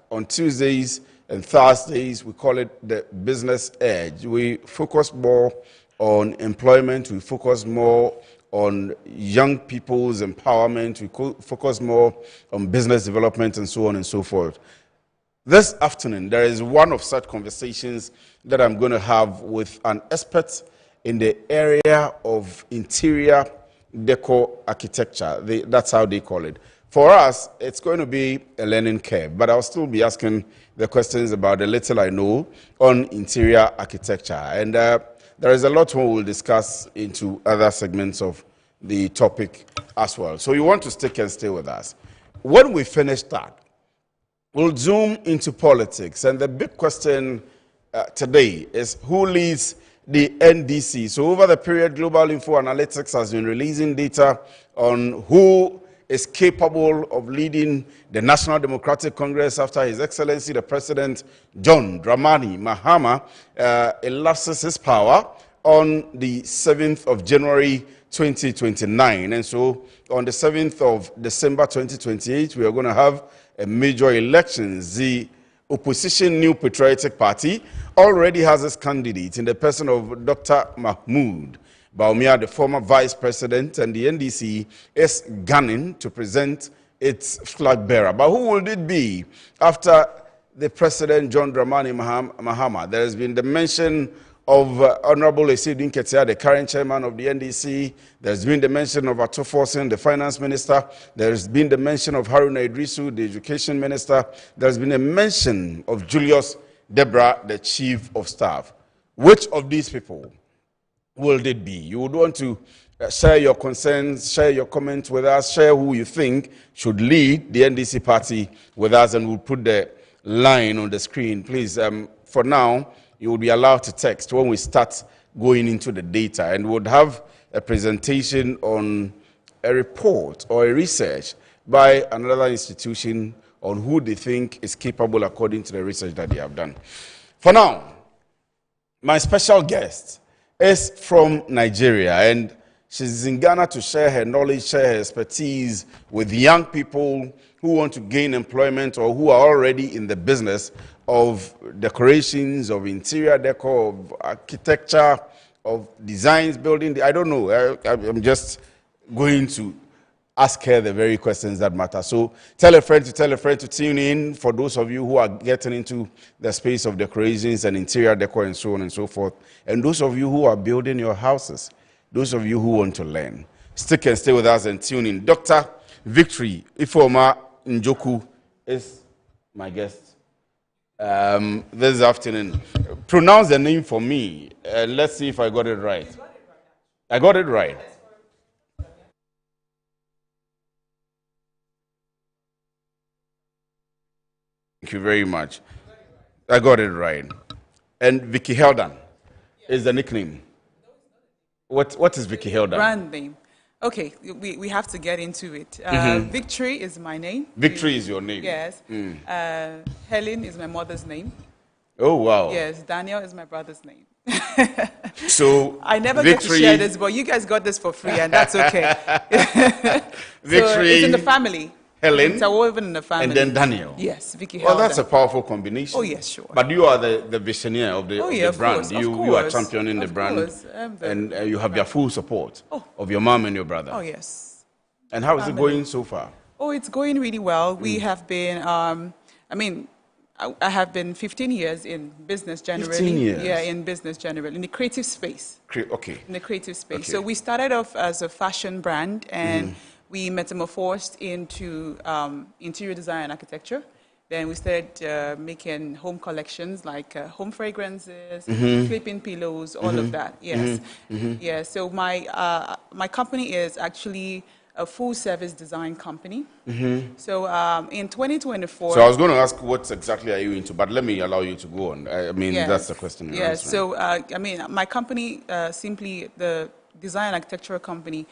Speaker 2: on Tuesdays and Thursdays, we call it the Business Edge. We focus more on employment, we focus more on young people's empowerment, we focus more on business development and so on and so forth. This afternoon, there is one of such conversations that I'm going to have with an expert in the area of interior decor architecture. That's how they call it. For us, it's going to be a learning curve, but I'll still be asking the questions about the little I know on interior architecture. And there is a lot more we'll discuss into other segments of the topic as well. So you want to stick and stay with us. When we finish that, we'll zoom into politics. And the big question today is who leads the NDC? So over the period, Global Info Analytics has been releasing data on who is capable of leading the National Democratic Congress after His Excellency the President John Dramani Mahama elapses his power on the 7th of January 2029. And so on the 7th of December 2028, we are going to have a major elections. The opposition New Patriotic Party already has its candidate in the person of Dr. Mahmoud Bawumia, the former vice president, and the NDC is gunning to present its flag bearer. But who will it be after the president, John Dramani Mahama? There has been the mention of Honorable Esiedin Ketia, the current chairman of the NDC. There's been the mention of Ato Forsen, the finance minister. There's been the mention of Haruna Idrisu, the education minister. There's been a mention of Julius Debra, the chief of staff. Which of these people will it be? You would want to share your concerns, share your comments with us, share who you think should lead the NDC party with us, and we'll put the line on the screen. Please, for now, you will be allowed to text when we start going into the data, and we'll have a presentation on a report or a research by another institution on who they think is capable according to the research that they have done. For now, my special guest is from Nigeria, and she's in Ghana to share her knowledge, share her expertise with young people who want to gain employment or who are already in the business of decorations, of interior decor, of architecture, of designs, building. I don't know. I'm just going to ask her the very questions that matter. So tell a friend to tune in for those of you who are getting into the space of decorations and interior decor and so on and so forth. And those of you who are building your houses, those of you who want to learn. Stick and stay with us and tune in. Dr. Victory Ifeoma Njoku is my guest this afternoon. Pronounce the name for me. Let's see if I got it right. I got it right. Thank you very much. I got it right. And Vicky Heldan is the nickname. What is Vicky Heldan?
Speaker 3: Brand name. Okay, we have to get into it. Victory is my name.
Speaker 2: Victory is your name?
Speaker 3: Yes. Helen is my mother's name.
Speaker 2: Oh, wow.
Speaker 3: Yes, Daniel is my brother's name.
Speaker 2: So
Speaker 3: I never get to share this, but you guys got this for free, and that's okay.
Speaker 2: Victory.
Speaker 3: So it's in the family.
Speaker 2: Helen.
Speaker 3: It's woven in the family.
Speaker 2: And then Daniel.
Speaker 3: Yes, Vicky Heldan.
Speaker 2: Well, that's a powerful combination.
Speaker 3: Oh, yes, sure.
Speaker 2: But you are the visionary of the,
Speaker 3: of
Speaker 2: brand.
Speaker 3: Course,
Speaker 2: you are championing the brand. And you have their full support of your mom and your brother.
Speaker 3: Oh, yes.
Speaker 2: And how is it going so far?
Speaker 3: Oh, it's going really well. We have been, I have been 15 years in business generally.
Speaker 2: 15 years?
Speaker 3: Yeah, in business generally, in the creative space.
Speaker 2: Okay.
Speaker 3: In the creative space.
Speaker 2: Okay.
Speaker 3: So we started off as a fashion brand, and we metamorphosed into interior design and architecture. Then we started making home collections like home fragrances,
Speaker 2: Mhm.
Speaker 3: sleeping pillows, all of that. Yes. Yeah. So my company is actually a full-service design company. So in 2024.
Speaker 2: So I was going to ask what exactly are you into, but let me allow you to go on. I mean,
Speaker 3: Yes.
Speaker 2: that's the question. you're
Speaker 3: Yes.
Speaker 2: answering.
Speaker 3: So I mean, my company simply the design architectural company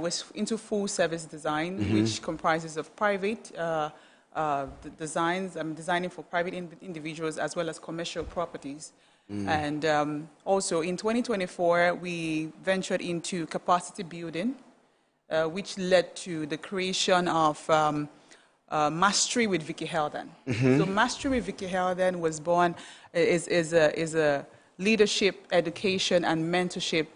Speaker 3: was into full-service design, which comprises of private. The designs. I'm designing for private individuals as well as commercial properties. And also in 2024, we ventured into capacity building, which led to the creation of Mastery with Vicky Helden. So Mastery with Vicky Helden was born, is a leadership, education, and mentorship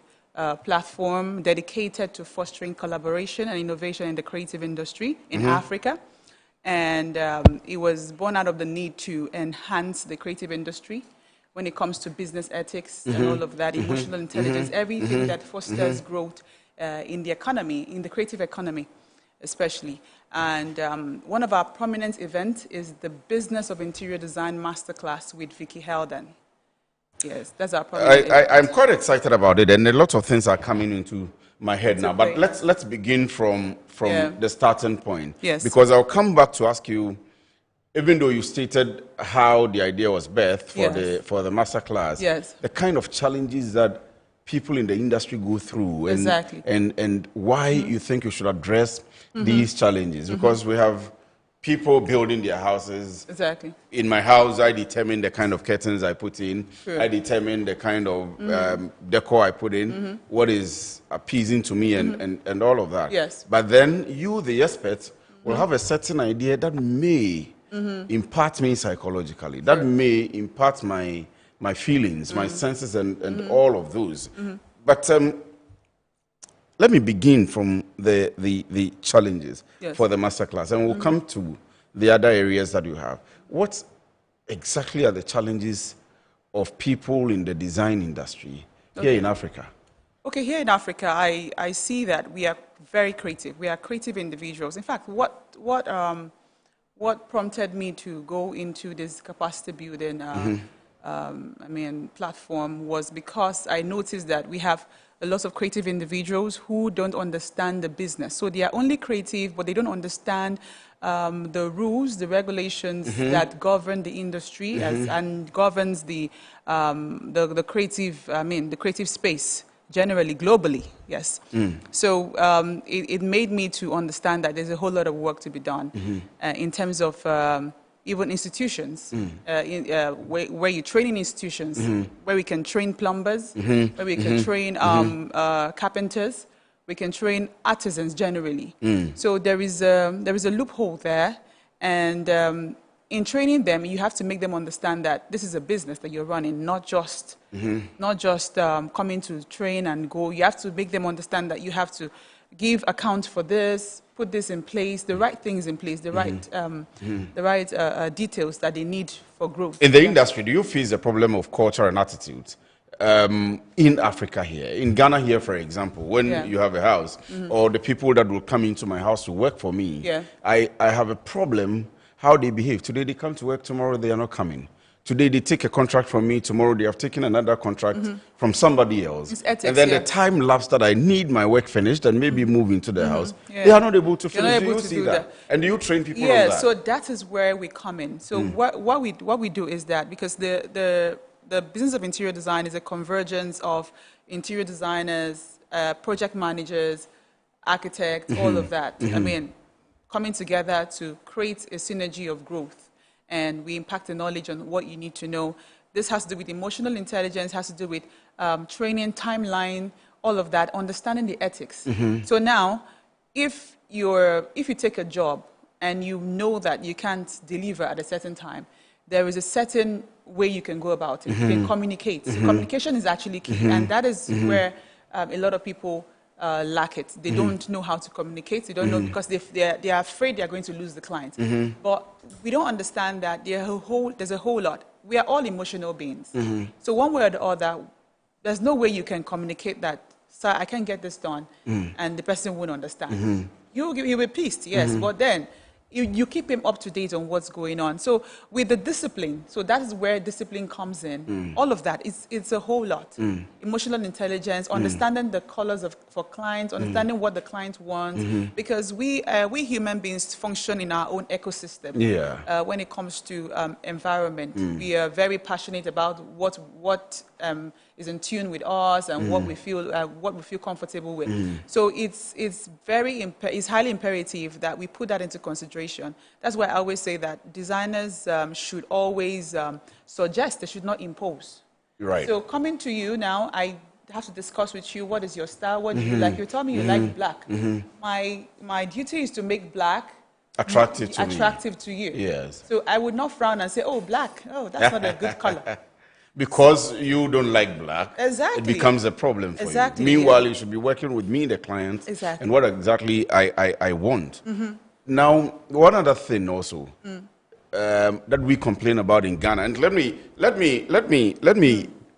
Speaker 3: platform dedicated to fostering collaboration and innovation in the creative industry in Africa. And it was born out of the need to enhance the creative industry when it comes to business ethics and all of that, emotional intelligence, everything that fosters growth in the economy, in the creative economy especially. And one of our prominent events is the Business of Interior Design Masterclass with Vicky Helden. Yes, that's our prominent event.
Speaker 2: I'm quite excited about it, and a lot of things are coming into my head now. But let's begin from the starting point.
Speaker 3: Yes.
Speaker 2: Because I'll come back to ask you, even though you stated how the idea was birthed for the masterclass, the kind of challenges that people in the industry go through, and why you think you should address these challenges. Because we have people building their houses.
Speaker 3: Exactly.
Speaker 2: In my house, I determine the kind of curtains I put in.
Speaker 3: Sure.
Speaker 2: I determine the kind of decor I put in, what is appeasing to me, and all of that.
Speaker 3: Yes.
Speaker 2: But then you, the expert, will have a certain idea that may impart me psychologically, that may impart my feelings, my senses, and all of those. But let me begin from the challenges for the masterclass, and we'll come to the other areas that you have. What exactly are the challenges of people in the design industry here in Africa?
Speaker 3: Okay, here in Africa, I see that we are very creative. We are creative individuals. In fact, what prompted me to go into this capacity building platform was because I noticed that we have a lot of creative individuals who don't understand the business. So they are only creative, but they don't understand the rules, the regulations that govern the industry and governs the creative, the creative space generally, globally, yes. So it made me to understand that there's a whole lot of work to be done in terms of even institutions, where you train in institutions, where we can train plumbers, where we can train carpenters, we can train artisans generally. So there is a loophole there, and in training them, you have to make them understand that this is a business that you're running, not just coming to train and go. You have to make them understand that you have to give account for this, put this in place, the right things in place, the right details that they need for growth.
Speaker 2: In the industry, do you face the problem of culture and attitudes in Africa here? In Ghana here, for example, when you have a house, or the people that will come into my house to work for me, I have a problem how they behave. Today they come to work, tomorrow they are not coming. Today they take a contract from me, tomorrow they have taken another contract from somebody else.
Speaker 3: It's ethics,
Speaker 2: and then the time lapse that I need my work finished and maybe move into the house, they are not able to finish. Do you see that? And do you train people on that?
Speaker 3: Yeah, so that is where we come in. So what we do is that, because the business of interior design is a convergence of interior designers, project managers, architects, all of that. I mean, coming together to create a synergy of growth. And we impact the knowledge on what you need to know. This has to do with emotional intelligence, has to do with training, timeline, all of that, understanding the ethics. So now, if you take a job and you know that you can't deliver at a certain time, there is a certain way you can go about it. You can communicate. So communication is actually key, and that is where a lot of people lack it. They don't know how to communicate. They don't know, because they are afraid they are going to lose the client. But we don't understand that there's a whole lot. We are all emotional beings. So one way or the other, there's no way you can communicate that, sir, I can't get this done, and the person won't understand. You'll be pissed, yes, but then you keep him up to date on what's going on. So with the discipline, so that is where discipline comes in. All of that, it's a whole lot. Emotional intelligence, understanding the colors for clients, understanding what the client wants, because we human beings function in our own ecosystem. When it comes to environment, we are very passionate about what is in tune with us and what we feel comfortable with. So it's highly imperative that we put that into consideration. That's why I always say that designers should always suggest, they should not impose.
Speaker 2: Right.
Speaker 3: So coming to you now, I have to discuss with you, what is your style, what do you like? You tell me you like black. My duty is to make black attractive to you.
Speaker 2: Yes.
Speaker 3: So I would not frown and say, oh, black, oh, that's not a good color.
Speaker 2: Because you don't like black,
Speaker 3: exactly,
Speaker 2: it becomes a problem for you. Meanwhile, you should be working with me, the client, and what exactly I want. Now, one other thing also that we complain about in Ghana, and let me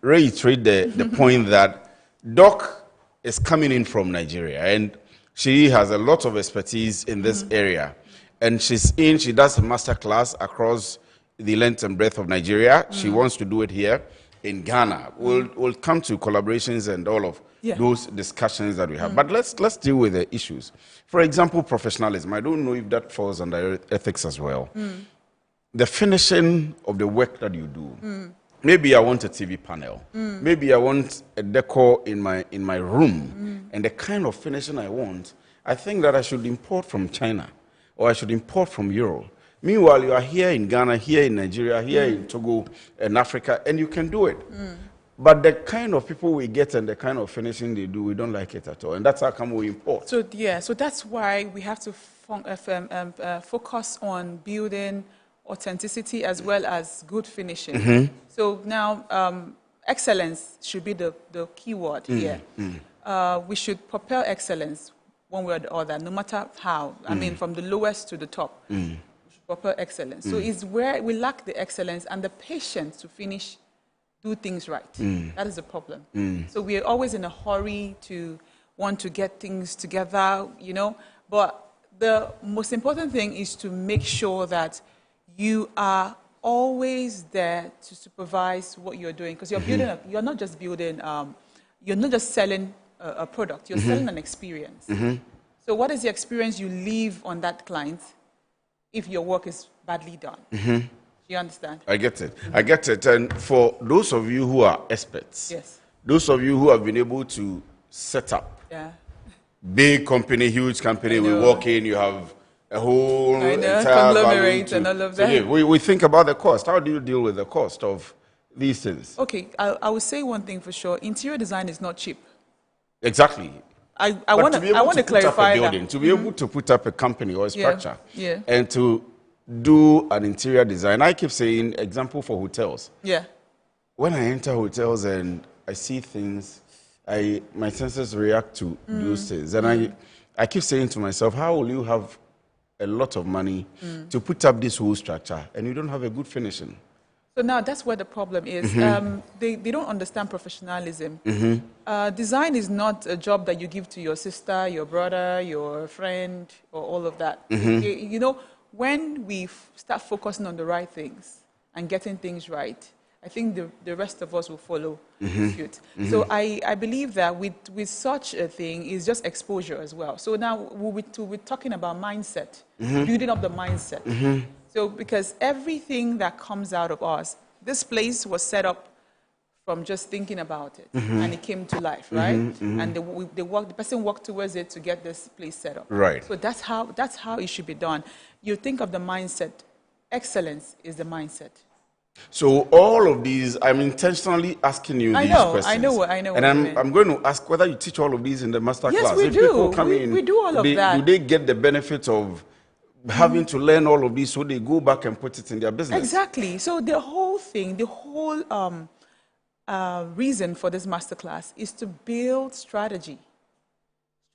Speaker 2: reiterate the point that Doc is coming in from Nigeria, and she has a lot of expertise in this area, and she does a master class across the length and breadth of Nigeria. She wants to do it here in Ghana. We'll come to collaborations and all of those discussions that we have. But let's deal with the issues. For example, professionalism. I don't know if that falls under ethics as well. The finishing of the work that you do. Maybe I want a TV panel. Maybe I want a decor in my room. And the kind of finishing I want, I think that I should import from China or I should import from Europe. Meanwhile, you are here in Ghana, here in Nigeria, here in Togo and Africa, and you can do it. But the kind of people we get and the kind of finishing they do, we don't like it at all. And that's how come we import.
Speaker 3: So, so that's why we have to focus on building authenticity as well as good finishing. So now, excellence should be the key word here. We should propel excellence one way or the other, no matter how. I mean, from the lowest to the top. Proper excellence. So it's where we lack the excellence and the patience to do things right. That is the problem. So we are always in a hurry to want to get things together, but the most important thing is to make sure that you are always there to supervise what you're doing, because you're building, you're not just building, you're not just selling a product, you're selling an experience. So what is the experience you leave on that client if your work is badly done? Do you understand?
Speaker 2: I get it. I get it. And for those of you who are experts, those of you who have been able to set up big company, huge company, we walk in, you have a whole entire
Speaker 3: conglomerate and all of that.
Speaker 2: We think about the cost. How do you deal with the cost of these things?
Speaker 3: Okay, I will say one thing for sure. Interior design is not cheap.
Speaker 2: Exactly.
Speaker 3: I want to clarify that.
Speaker 2: To be able to put up a company or a structure and to do an interior design. I keep saying, example for hotels. When I enter hotels and I see things, my senses react to those things. And I keep saying to myself, how will you have a lot of money to put up this whole structure and you don't have a good finishing?
Speaker 3: So now that's where the problem is. They don't understand professionalism. Design is not a job that you give to your sister, your brother, your friend, or all of that. When we start focusing on the right things and getting things right, I think the rest of us will follow suit. So I believe that with such a thing is just exposure as well. So now we're talking about mindset, building up the mindset. So because everything that comes out of us, this place was set up from just thinking about it, and it came to life, right? And the person worked towards it to get this place set up.
Speaker 2: Right.
Speaker 3: So that's how it should be done. You think of the mindset. Excellence is the mindset.
Speaker 2: So all of these, I'm intentionally asking you these questions.
Speaker 3: I know.
Speaker 2: And I'm going to ask whether you teach all of these in the master class.
Speaker 3: Yes, we do.
Speaker 2: People come
Speaker 3: we do all of that.
Speaker 2: Do they get the benefit of having to learn all of these so they go back and put it in their business?
Speaker 3: Exactly. So the whole thing, the whole reason for this masterclass is to build strategy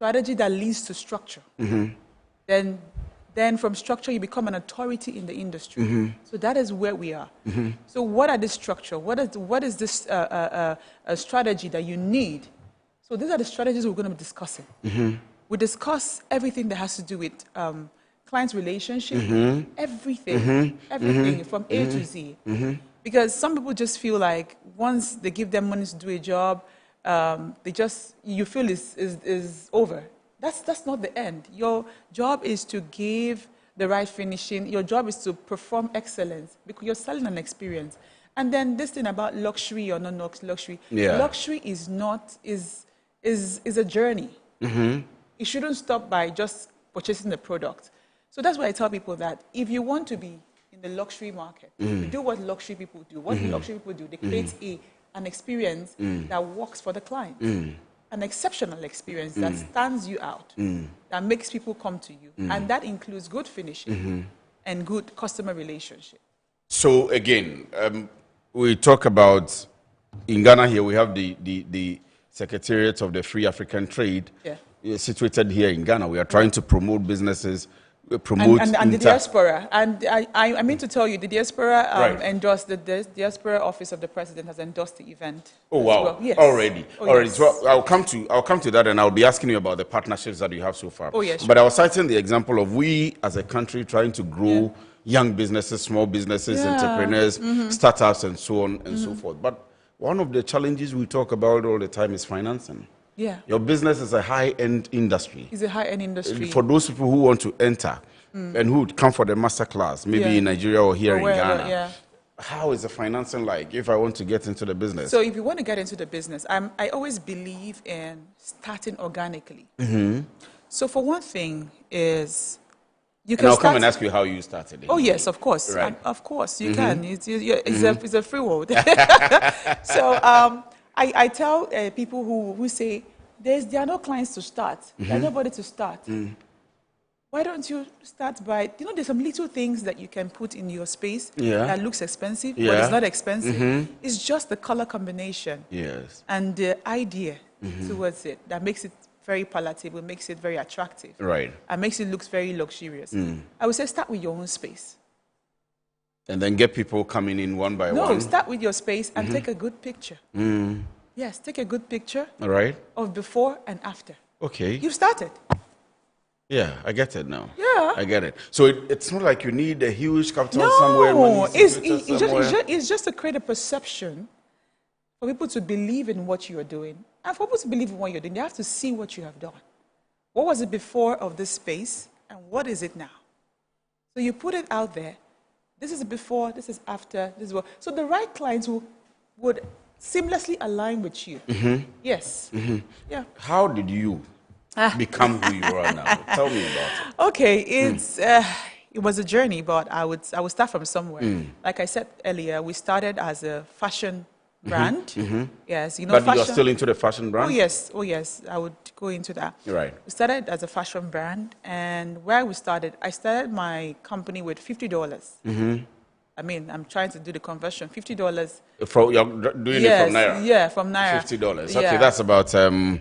Speaker 3: that leads to structure. Then from structure, you become an authority in the industry. So that is where we are. So what are the structure? What is this strategy that you need? So these are the strategies we're going to be discussing. We discuss everything that has to do with client relationship, everything from A to Z. Because some people just feel like once they give them money to do a job, you feel is over. That's not the end. Your job is to give the right finishing. Your job is to perform excellence because you're selling an experience. And then this thing about luxury or not luxury. Luxury is a journey. It shouldn't stop by just purchasing the product. So that's why I tell people that if you want to be in the luxury market, you do what luxury people do. What luxury people do, they create an experience that works for the client. An exceptional experience that stands you out, that makes people come to you. And that includes good finishing and good customer relationship.
Speaker 2: So again, we talk about, in Ghana here, we have the Secretariat of the Free African Trade situated here in Ghana. We are trying to promote businesses,
Speaker 3: and the diaspora. And I mean to tell you, the diaspora endorsed, the diaspora office of the president has endorsed the event.
Speaker 2: Oh wow!
Speaker 3: Well. Yes.
Speaker 2: Already.
Speaker 3: Yes.
Speaker 2: So I'll come to that, and I'll be asking you about the partnerships that you have so far.
Speaker 3: Oh yes.
Speaker 2: But I was citing the example of we as a country trying to grow young businesses, small businesses, entrepreneurs, startups, and so on and so forth. But one of the challenges we talk about all the time is financing.
Speaker 3: Yeah.
Speaker 2: Your business is a high-end industry.
Speaker 3: It's a high-end industry.
Speaker 2: For those people who want to enter and who would come for the master class, maybe in Nigeria or here in Ghana, how is the financing like if I want to get into the business?
Speaker 3: So if you want to get into the business, I always believe in starting organically. So for one thing is, you can
Speaker 2: I'll come and ask you how you started.
Speaker 3: Oh yes, of course.
Speaker 2: Right.
Speaker 3: Of course, you can. It's a free world. So I tell people who say, there are no clients to start. There's nobody to start. Why don't you start by, there's some little things that you can put in your space that looks expensive, but it's not expensive. It's just the color combination and the idea towards it that makes it very palatable, makes it very attractive.
Speaker 2: Right.
Speaker 3: And makes it look very luxurious. I would say start with your own space.
Speaker 2: And then get people coming in one by one.
Speaker 3: No, start with your space and take a good picture. Yes, take a good picture of before and after.
Speaker 2: Okay.
Speaker 3: You've started.
Speaker 2: Yeah, I get it now.
Speaker 3: Yeah.
Speaker 2: I get it. So it's not like you need a huge capital somewhere. No,
Speaker 3: it's just to create a perception for people to believe in what you are doing. And for people to believe in what you're doing, they have to see what you have done. What was it before of this space, and what is it now? So you put it out there. This is before, this is after, this is what. So the right clients would seamlessly align with you. Yes. Yeah.
Speaker 2: How did you become who you are now? Tell me about it.
Speaker 3: Okay, it was a journey, but I would start from somewhere. Like I said earlier, we started as a fashion brand. Yes,
Speaker 2: but
Speaker 3: fashion.
Speaker 2: You're still into the fashion brand?
Speaker 3: Oh yes, I would go into that.
Speaker 2: Right.
Speaker 3: We started as a fashion brand, and where we started, I started my company with $50. I mean, I'm trying to do the conversion. $50.
Speaker 2: You're doing it from Naira?
Speaker 3: Yeah, from Naira.
Speaker 2: $50. Okay, that's about $50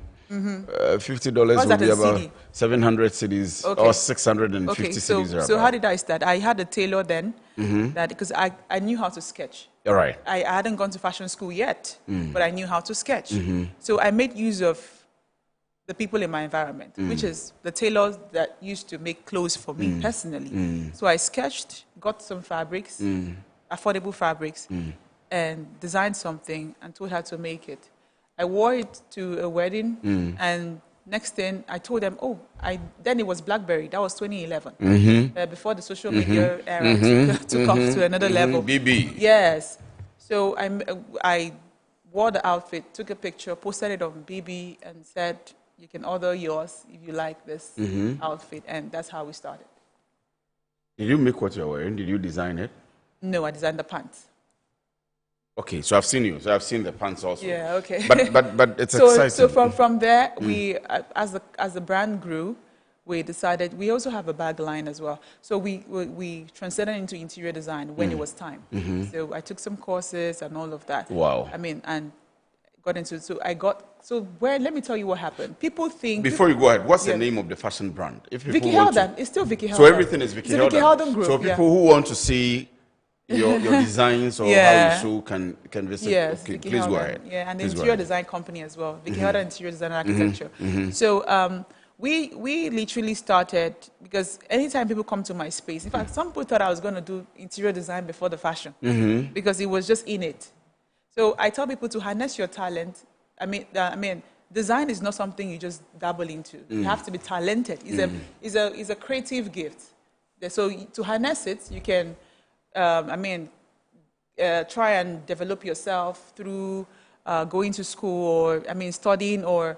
Speaker 2: would be about 700 cedis or 650 cedis.
Speaker 3: So how did I start? I had a tailor then, because I knew how to sketch.
Speaker 2: All right.
Speaker 3: I hadn't gone to fashion school yet, but I knew how to sketch. So I made use of the people in my environment, which is the tailors that used to make clothes for me personally. So I sketched, got some fabrics, affordable fabrics, and designed something and told her to make it. I wore it to a wedding, and next thing I told them, then it was BlackBerry. That was 2011, before the social media era took off to another level.
Speaker 2: BB.
Speaker 3: Yes. So I wore the outfit, took a picture, posted it on BB, and said, you can order yours if you like this outfit, and that's how we started.
Speaker 2: Did you make what you're wearing? Did you design it?
Speaker 3: No, I designed the pants.
Speaker 2: Okay, so I've seen you. So I've seen the pants also.
Speaker 3: Yeah, okay.
Speaker 2: But it's exciting.
Speaker 3: So from there, we, as the brand grew, we decided we also have a bag line as well. So we transcended into interior design when it was time. So I took some courses and all of that.
Speaker 2: Wow.
Speaker 3: I mean, and got into let me tell you what happened. People think
Speaker 2: before you go ahead, what's the name of the fashion brand? If
Speaker 3: Vicky Helden. It's still Vicky Helden.
Speaker 2: So everything is Vicky Helden.
Speaker 3: Vicky Helden Group.
Speaker 2: So people who want to see your designs or how you show can visit.
Speaker 3: Yes,
Speaker 2: okay,
Speaker 3: Vicky
Speaker 2: please
Speaker 3: Helden.
Speaker 2: go ahead.
Speaker 3: Yeah, and the interior design company as well. Vicky Helden Interior Design and Architecture. So we literally started, because anytime people come to my space, in fact, some people thought I was going to do interior design before the fashion, because it was just in it. So I tell people to harness your talent. I mean, design is not something you just dabble into. You have to be talented. It's a creative gift. So to harness it, you can, try and develop yourself through going to school, or studying, or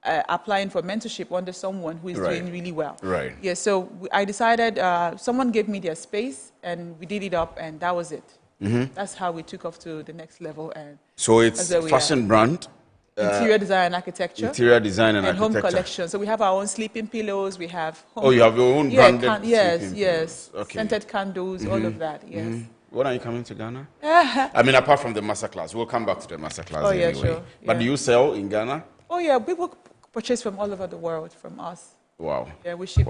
Speaker 3: applying for mentorship under someone who is doing really well.
Speaker 2: Right.
Speaker 3: Yeah. So I decided. Someone gave me their space, and we did it up, and that was it. That's how we took off to the next level. And
Speaker 2: so it's fashion brand.
Speaker 3: Interior design and architecture.
Speaker 2: Interior design and
Speaker 3: home
Speaker 2: architecture.
Speaker 3: collection. So we have our own sleeping pillows. We have home.
Speaker 2: Oh, you have your own branded
Speaker 3: yes.
Speaker 2: pillows. Okay.
Speaker 3: Scented candles, all of that. Yes.
Speaker 2: When are you coming to Ghana? Apart from the masterclass, we'll come back to the masterclass anyway.
Speaker 3: Sure.
Speaker 2: But do you sell in Ghana?
Speaker 3: Oh yeah, people purchase from all over the world from us.
Speaker 2: Wow.
Speaker 3: Yeah, we ship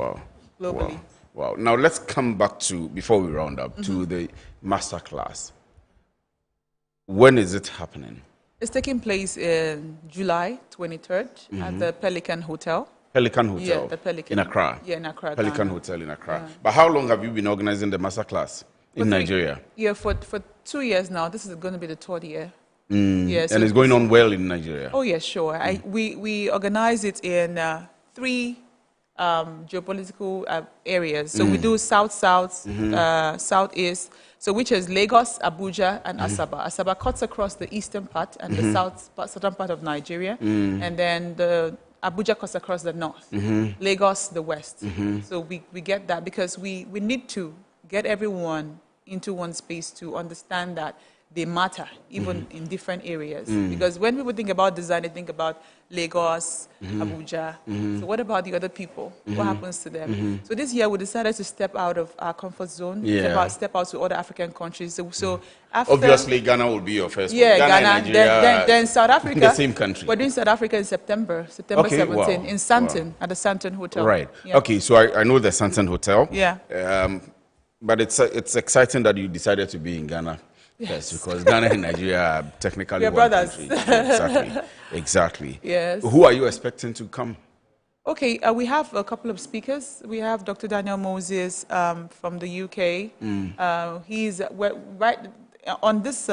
Speaker 3: globally.
Speaker 2: Wow. Now let's come back to, before we round up, to the masterclass. When is it happening?
Speaker 3: It's taking place in July 23rd at the Pelican Hotel.
Speaker 2: Pelican Hotel?
Speaker 3: Yeah, the Pelican.
Speaker 2: In Accra?
Speaker 3: Yeah, in Accra,
Speaker 2: Pelican
Speaker 3: Ghana.
Speaker 2: Hotel in Accra.
Speaker 3: Yeah.
Speaker 2: But how long have you been organizing the masterclass in Nigeria?
Speaker 3: Yeah, for 2 years now. This is going to be the 3rd year.
Speaker 2: Yeah, so and it's going on well in Nigeria?
Speaker 3: Oh, yeah, sure. We organize it in 3 geopolitical areas. So we do South-South, Southeast, so which is Lagos, Abuja, and Asaba. Asaba cuts across the eastern part and the southern part of Nigeria, and then the Abuja cuts across the north, Lagos the west. So we get that because we need to get everyone into one space to understand that they matter, even in different areas. Because when people think about design, they think about Lagos, Abuja. So what about the other people? What happens to them? So this year we decided to step out of our comfort zone, step out to other African countries. So after,
Speaker 2: obviously Ghana will be your first.
Speaker 3: Yeah, Ghana,
Speaker 2: Nigeria,
Speaker 3: then South Africa.
Speaker 2: The same country.
Speaker 3: We're doing South Africa in September 17 in Santon at the Santon Hotel.
Speaker 2: Right.
Speaker 3: Yeah.
Speaker 2: Okay, so I know the Santon Hotel.
Speaker 3: Yeah.
Speaker 2: But it's exciting that you decided to be in Ghana. Yes, because Ghana and Nigeria are technically one
Speaker 3: brothers.
Speaker 2: Country. Exactly.
Speaker 3: Yes.
Speaker 2: Who are you expecting to come?
Speaker 3: Okay, we have a couple of speakers. We have Dr. Daniel Moses from the UK. He's right on this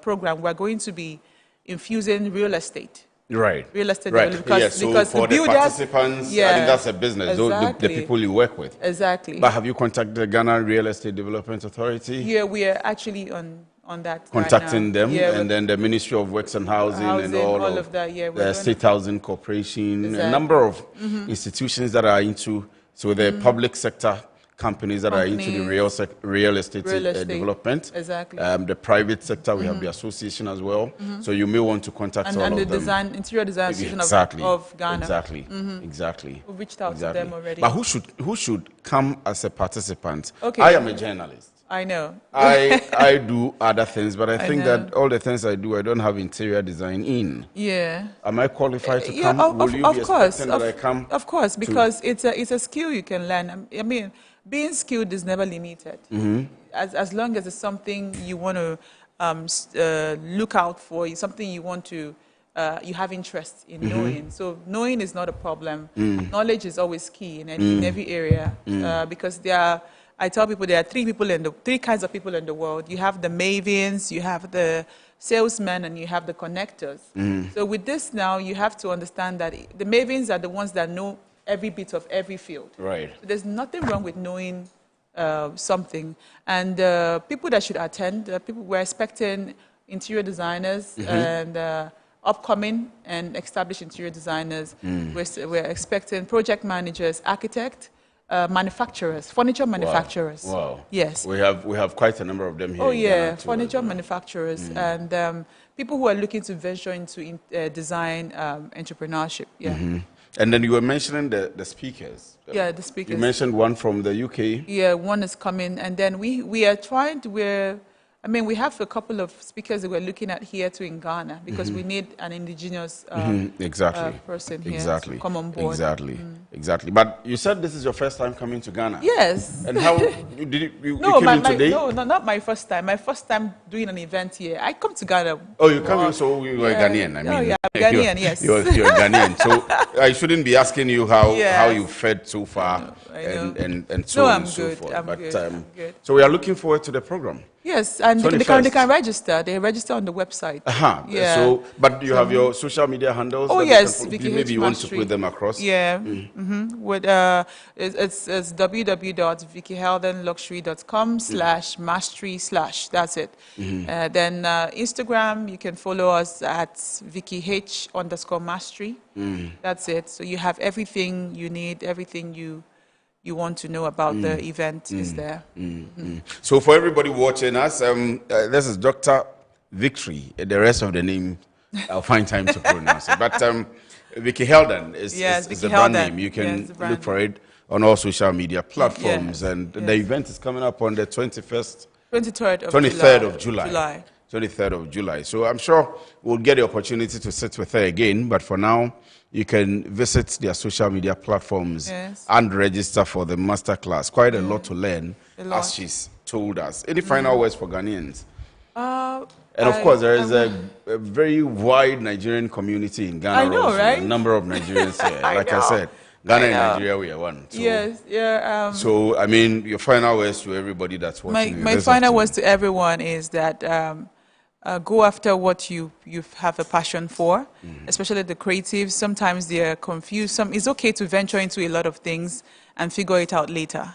Speaker 3: program. We're going to be infusing real estate.
Speaker 2: Right.
Speaker 3: Real estate
Speaker 2: because for the builders, participants, I think that's a business,
Speaker 3: exactly.
Speaker 2: the people you work with.
Speaker 3: Exactly.
Speaker 2: But have you contacted the Ghana Real Estate Development Authority?
Speaker 3: Yeah, we are actually on that.
Speaker 2: Contacting
Speaker 3: right now.
Speaker 2: them, and then the Ministry of Works and Housing and all of
Speaker 3: that. Yeah,
Speaker 2: the State Housing Corporation,
Speaker 3: exactly.
Speaker 2: a number of institutions that are into, so the public sector companies that are into the real estate development.
Speaker 3: Exactly.
Speaker 2: The private sector, we have the association as well. So you may want to contact all of them.
Speaker 3: And the interior design association of Ghana.
Speaker 2: Exactly.
Speaker 3: We've reached out to them already.
Speaker 2: But who should come as a participant?
Speaker 3: Okay.
Speaker 2: I am a journalist.
Speaker 3: I know.
Speaker 2: I do other things, but I think that all the things I do, I don't have interior design in.
Speaker 3: Yeah.
Speaker 2: Am I qualified to come?
Speaker 3: Of course.
Speaker 2: That I come?
Speaker 3: Of course, because it's a skill you can learn. I mean, being skilled is never limited. As long as it's something you want to look out for, something you want to, you have interest in knowing. So knowing is not a problem. Knowledge is always key in every area because I tell people there are three kinds of people in the world. You have the mavens, you have the salesmen, and you have the connectors. So with this now, you have to understand that the mavens are the ones that know every bit of every field.
Speaker 2: Right.
Speaker 3: So there's nothing wrong with knowing something. And people that should attend, we're expecting interior designers and upcoming and established interior designers. We're expecting project managers, architects, manufacturers, furniture manufacturers.
Speaker 2: Wow.
Speaker 3: Yes.
Speaker 2: We have quite a number of them here.
Speaker 3: Oh yeah, furniture manufacturers and people who are looking to venture into design entrepreneurship. Yeah.
Speaker 2: And then you were mentioning the speakers.
Speaker 3: Yeah, the speakers.
Speaker 2: You mentioned one from the UK.
Speaker 3: Yeah, one is coming, and then we are trying to. We have a couple of speakers that we're looking at here too in Ghana because we need an indigenous person here to come on board.
Speaker 2: Exactly. But you said this is your first time coming to Ghana.
Speaker 3: Yes.
Speaker 2: And how did you came in today?
Speaker 3: No, not my first time. My first time doing an event here. I come to Ghana.
Speaker 2: Oh, you come in, so you were Ghanaian.
Speaker 3: I'm Ghanaian, yes.
Speaker 2: You're Ghanaian. So I shouldn't be asking you how
Speaker 3: Yes.
Speaker 2: you fed so far
Speaker 3: I know.
Speaker 2: and so
Speaker 3: No,
Speaker 2: on
Speaker 3: I'm
Speaker 2: and so
Speaker 3: good.
Speaker 2: forth.
Speaker 3: I'm
Speaker 2: But
Speaker 3: good. I'm good.
Speaker 2: so we are looking forward to the program.
Speaker 3: Yes, and they
Speaker 2: 21st.
Speaker 3: can register. They register on the website.
Speaker 2: Yeah. So, but you have your social media handles.
Speaker 3: Oh
Speaker 2: that
Speaker 3: yes,
Speaker 2: they can,
Speaker 3: Vicky
Speaker 2: maybe
Speaker 3: H.
Speaker 2: you want to
Speaker 3: Mastery.
Speaker 2: put them across.
Speaker 3: Yeah. With it's www.vickyheldenluxury.com/mastery/ That's it. Then Instagram, you can follow us at VickyH_mastery. That's it. So you have everything you need, everything you want to know about the event is there.
Speaker 2: So for everybody watching us, this is Dr. Victory. The rest of the name, I'll find time to pronounce it. But Vicky Helden is
Speaker 3: Vicky
Speaker 2: the brand
Speaker 3: Helden.
Speaker 2: name. You can
Speaker 3: Yes, the brand
Speaker 2: look for it on all social media platforms.
Speaker 3: Yes,
Speaker 2: And the event is coming up on the 23rd of July. 23rd of July. So I'm sure we'll get the opportunity to sit with her again. But for now, you can visit their social media platforms and register for the masterclass. Quite a lot to learn, as she's told us. Any final words for Ghanaians? And of course, there is a very wide Nigerian community in Ghana.
Speaker 3: I know,
Speaker 2: also.
Speaker 3: right?
Speaker 2: A number of Nigerians here. Like I said, Ghana and Nigeria, we are one. So,
Speaker 3: Yes, yeah.
Speaker 2: So, I mean, your final words to everybody that's watching.
Speaker 3: My final words to everyone is that go after what you have a passion for, especially the creatives. Sometimes they are confused. It's okay to venture into a lot of things and figure it out later.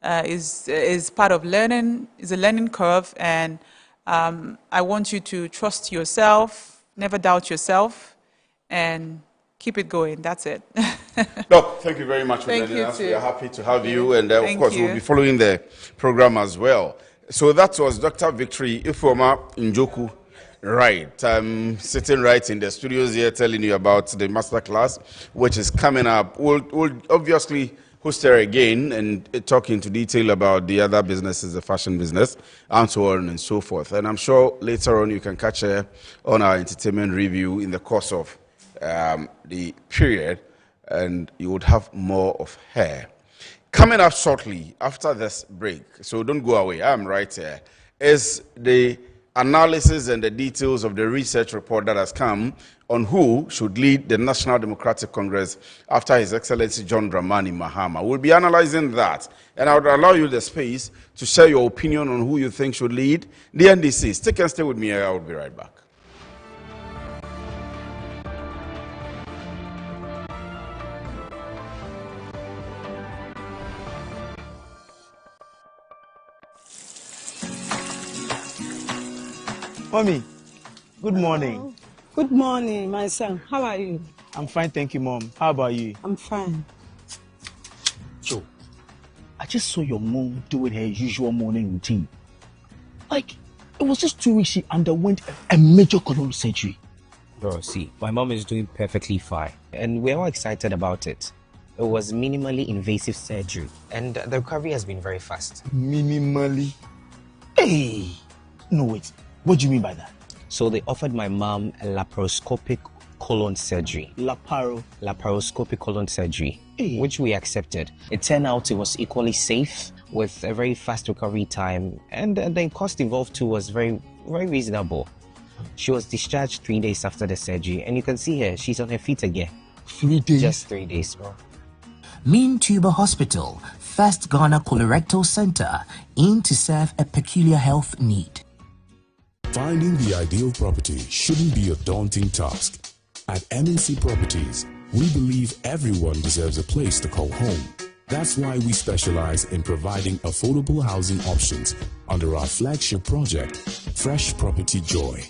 Speaker 3: Is part of learning. It's a learning curve, and I want you to trust yourself, never doubt yourself, and keep it going. That's it.
Speaker 2: No, thank you very much for
Speaker 3: Thank
Speaker 2: joining
Speaker 3: you
Speaker 2: us.
Speaker 3: too.
Speaker 2: We are happy to have you, and of
Speaker 3: Thank
Speaker 2: course,
Speaker 3: you.
Speaker 2: we'll be following the program as well. So that was Dr. Victory Ifeoma Njoku. Right, I'm sitting right in the studios here telling you about the masterclass, which is coming up. We'll obviously host her again and talk into detail about the other businesses, the fashion business, and so on and so forth. And I'm sure later on you can catch her on our entertainment review in the course of the period, and you would have more of her. Coming up shortly after this break, so don't go away, I'm right here, is the analysis and the details of the research report that has come on who should lead the National Democratic Congress after His Excellency John Dramani Mahama. We'll be analyzing that, and I would allow you the space to share your opinion on who you think should lead the NDC. Stick and stay with me, I will be right back.
Speaker 4: Mommy, good morning.
Speaker 5: Good morning, my son. How are you?
Speaker 4: I'm fine, thank you, Mom. How about you?
Speaker 5: I'm fine.
Speaker 4: Joe, I just saw your mom doing her usual morning routine. Like, it was just 2 weeks she underwent a major colon surgery.
Speaker 6: Bro, see, my mom is doing perfectly fine, and we're all excited about it. It was minimally invasive surgery, and the recovery has been very fast.
Speaker 4: Minimally? Hey! No, wait. What do you mean by that?
Speaker 6: So they offered my mom a laparoscopic colon surgery. Laparoscopic colon surgery, which we accepted. It turned out it was equally safe with a very fast recovery time, and the cost involved too was very, very reasonable. She was discharged 3 days after the surgery, and you can see her, she's on her feet again.
Speaker 4: 3 days?
Speaker 6: Just 3 days, bro.
Speaker 7: Mean Tuber Hospital, first Ghana Colorectal Center, aimed to serve a peculiar health need.
Speaker 8: Finding the ideal property shouldn't be a daunting task. At MNC Properties, we believe everyone deserves a place to call home. That's why we specialize in providing affordable housing options under our flagship project, Fresh Property Joy,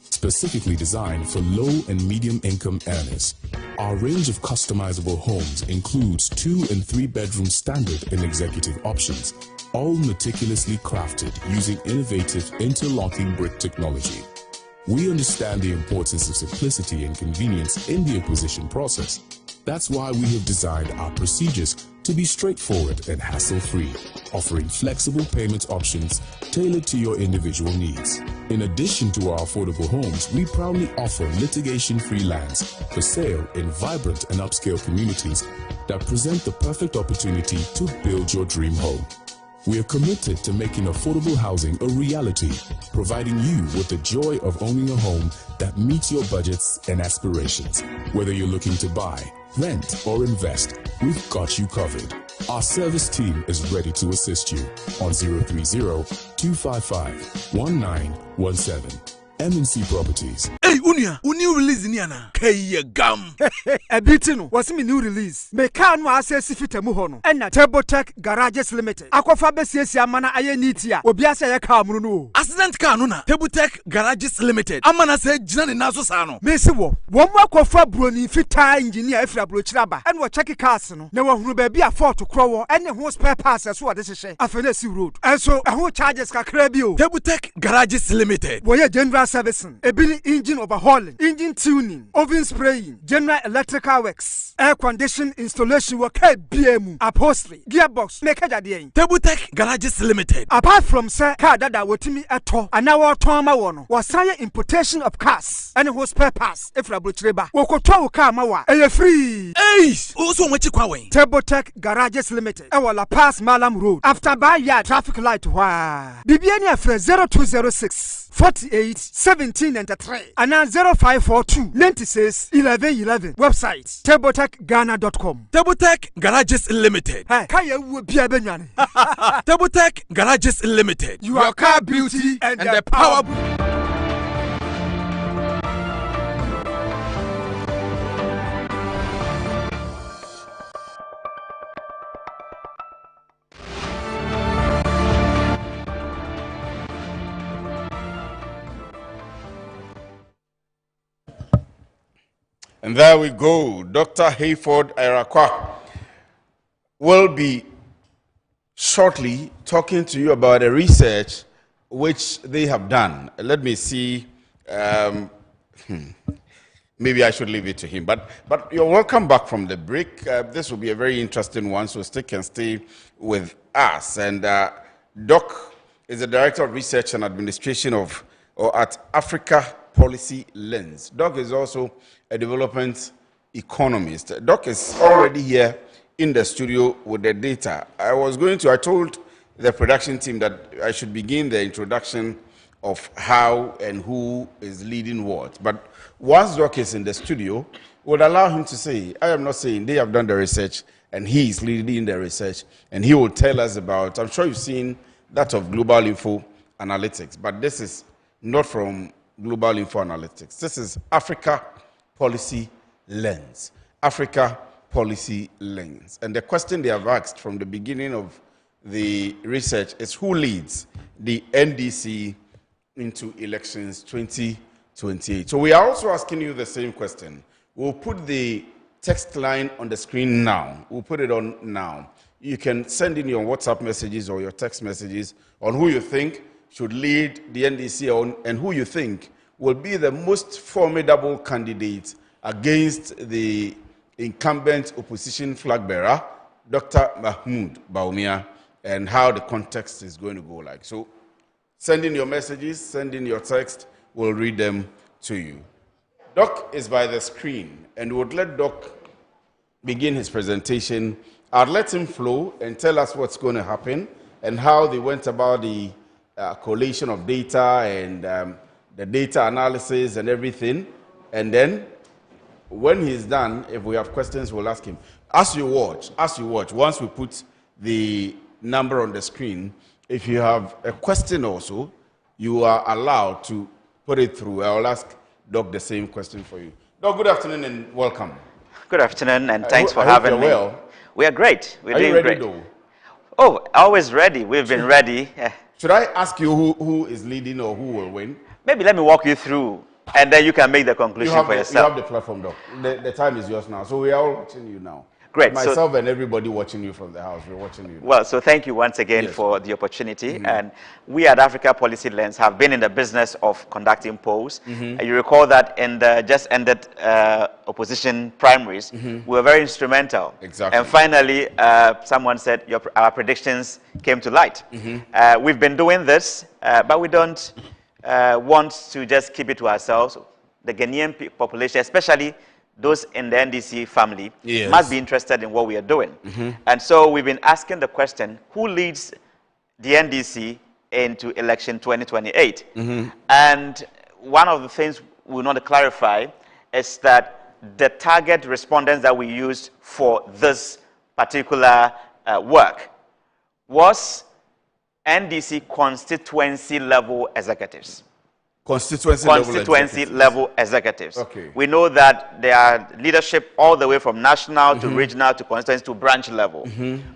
Speaker 8: specifically designed for low and medium income earners. Our range of customizable homes includes 2 and 3 bedroom standard and executive options, all meticulously crafted using innovative interlocking brick technology. We understand the importance of simplicity and convenience in the acquisition process. That's why we have designed our procedures to be straightforward and hassle-free, offering flexible payment options tailored to your individual needs. In addition to our affordable homes, we proudly offer litigation-free lands for sale in vibrant and upscale communities that present the perfect opportunity to build your dream home. We are committed to making affordable housing a reality, providing you with the joy of owning a home that meets your budgets and aspirations. Whether you're looking to buy, rent, or invest, we've got you covered. Our service team is ready to assist you on 030-255-1917. MNC Properties.
Speaker 23: Hey, Unia, new release niana. Kaya gum. A bitino was me new release. Me can no access fit muhono. And TurboTech Garages Limited. Aquafa besiesi amana aye nitia. Obiasa ya car no. Accident car no na. TurboTech Garages Limited. Amana se jina ni naso sano. Mesi wo. Womwa kofa broni fita engineer efra brochiraba. And wo check cars no. Na wo hunu baby a fault krowo. And ho spare parts so ade hye. Afenesi road. And so ho charges kakra bi o. TurboTech Garages Limited. Wo ye general servicing, ebili engine overhauling, engine tuning, oven spraying, general electrical works, air condition installation work, BM, upholstery, gearbox, make a TurboTech Garages Limited. Apart from sir, car that wotimi ato, and now Toma wono, was sire importation of cars, and who spare parts, if la butcheba, wokoto car mawa, a free. Ace, also what you call TurboTech Garages Limited, our La Paz Malam Road, after by yard traffic light, wah. Bibiania for 0206 48 17 and 3 and now 0542 96 1111. Website TurboTechGhana.com. TurboTech Garages Limited. Hey, Kaya will be a benyan. TurboTech Garages Limited. Your car beauty and the power.
Speaker 2: And there we go. Dr. Hayford Irakwa will be shortly talking to you about a research which they have done. Let me see. Maybe I should leave it to him. But you're welcome back from the break. This will be a very interesting one, so stay with us. And Doc is the Director of Research and Administration at Africa Policy Lens. Doc is also a development economist. Doc is already here in the studio with the data. I told the production team that I should begin the introduction of how and who is leading what. But once Doc is in the studio, would allow him to say, I am not saying they have done the research and he is leading the research, and he will tell us about, I'm sure you've seen that of Global Info Analytics, but this is not from Global Info Analytics. This is Africa Policy Lens. Africa Policy Lens. And the question they have asked from the beginning of the research is who leads the NDC into elections 2028. So we are also asking you the same question. We'll put the text line on the screen now. We'll put it on now. You can send in your WhatsApp messages or your text messages on who you think should lead the NDC on and who you think will be the most formidable candidate against the incumbent opposition flag bearer, Dr. Mahmoud Bawumia, and how the context is going to go like. So send in your messages, send in your text, we'll read them to you. Doc is by the screen, and we'll let Doc begin his presentation. I'll let him flow and tell us what's going to happen and how they went about the collation of data and the data analysis and everything. And then when he's done, if we have questions, we'll ask him. As you watch, once we put the number on the screen, if you have a question also, you are allowed to put it through. I'll ask Doc the same question for you. Doc, good afternoon and welcome.
Speaker 9: Good afternoon and thanks for having me.
Speaker 2: Well.
Speaker 9: We are great. We're doing
Speaker 2: you ready
Speaker 9: great.
Speaker 2: Though?
Speaker 9: Oh, always ready. We've been ready.
Speaker 2: Should I ask you who is leading or who will win?
Speaker 9: Maybe let me walk you through, and then you can make the conclusion for yourself.
Speaker 2: You have the platform, Doc. The time is yours now. So we are all watching you now.
Speaker 9: Great.
Speaker 2: Myself and everybody watching you from the house, we're watching you.
Speaker 9: Well, so thank you once again for the opportunity. And we at Africa Policy Lens have been in the business of conducting polls. You recall that in the just ended opposition primaries, we were very instrumental.
Speaker 2: Exactly.
Speaker 9: And finally, someone said our predictions came to light. We've been doing this, but we don't want to just keep it to ourselves. The Ghanaian population, especially those in the NDC family, must be interested in what we are doing. And so we've been asking the question, who leads the NDC into election 2028? And one of the things we want to clarify is that the target respondents that we used for this particular work was NDC constituency level executives.
Speaker 2: Constituency
Speaker 9: level executives.
Speaker 2: Okay.
Speaker 9: We know that there are leadership all the way from national to regional to constituency to branch level.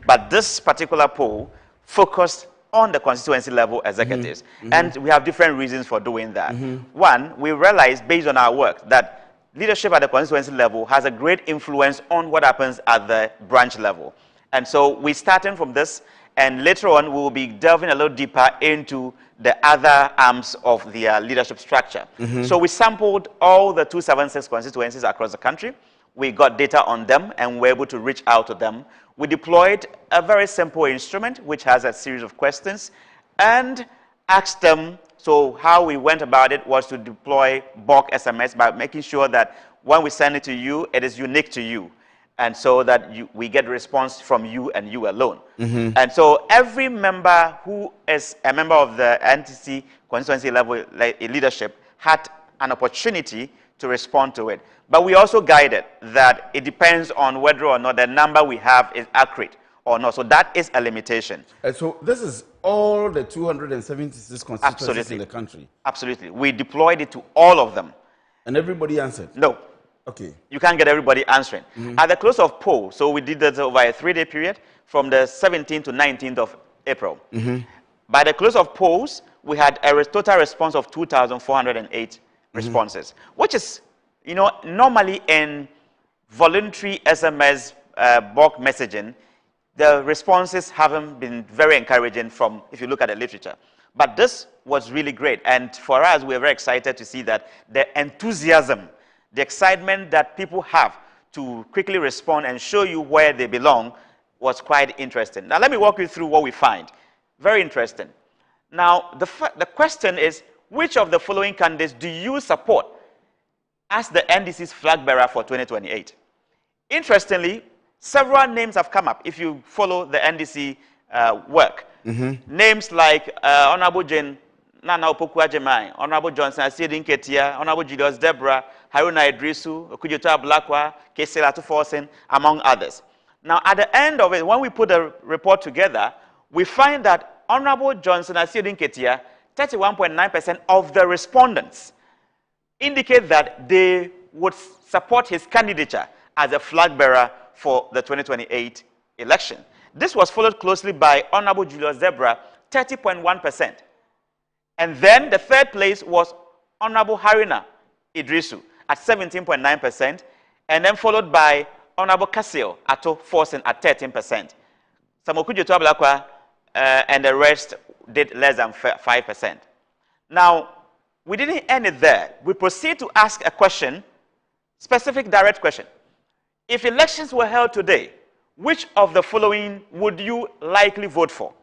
Speaker 9: But this particular poll focused on the constituency level executives. And we have different reasons for doing that. One, we realized based on our work that leadership at the constituency level has a great influence on what happens at the branch level. And so we started from this, and later on we will be delving a little deeper into the other arms of the leadership structure. So we sampled all the 276 constituencies across the country. We got data on them and were able to reach out to them. We deployed a very simple instrument which has a series of questions and asked them. So how we went about it was to deploy bulk SMS by making sure that when we send it to you, it is unique to you. And so that we get a response from you and you alone. And so every member who is a member of the NTC constituency level leadership had an opportunity to respond to it. But we also guided that it depends on whether or not the number we have is accurate or not. So that is a limitation.
Speaker 2: And so this is all the 276 constituencies in the country?
Speaker 9: Absolutely. We deployed it to all of them.
Speaker 2: And everybody answered?
Speaker 9: No.
Speaker 2: Okay.
Speaker 9: You can't get everybody answering. At the close of poll, so we did that over a 3-day period from the 17th to 19th of April. By the close of polls, we had a total response of 2,408 responses, which is, you know, normally in voluntary SMS bulk messaging, the responses haven't been very encouraging from, if you look at the literature. But this was really great. And for us, we are very excited to see that the enthusiasm, the excitement that people have to quickly respond and show you where they belong was quite interesting. Now, let me walk you through what we find. Very interesting. Now, the question is, which of the following candidates do you support as the NDC's flag bearer for 2028? Interestingly, several names have come up if you follow the NDC work. Names like Honorable Jane Nana Opoku-Agyeman, Honorable Johnson Asiedu Nketia, Honorable Julius Deborah, Haruna Idrisu, Okudzeto Ablakwa, Kesel Atuforsen, among others. Now, at the end of it, when we put the report together, we find that Honorable Johnson Asiedu Nketia, 31.9% of the respondents indicate that they would support his candidature as a flag bearer for the 2028 election. This was followed closely by Honorable Julius Deborah, 30.1%. And then the third place was Honorable Haruna Idrisu at 17.9%, and then followed by Honorable Kesel Atuforsen at 13%. Okudzeto Ablakwa and the rest did less than 5%. Now, we didn't end it there. We proceed to ask a question, specific direct question. If elections were held today, which of the following would you likely vote for?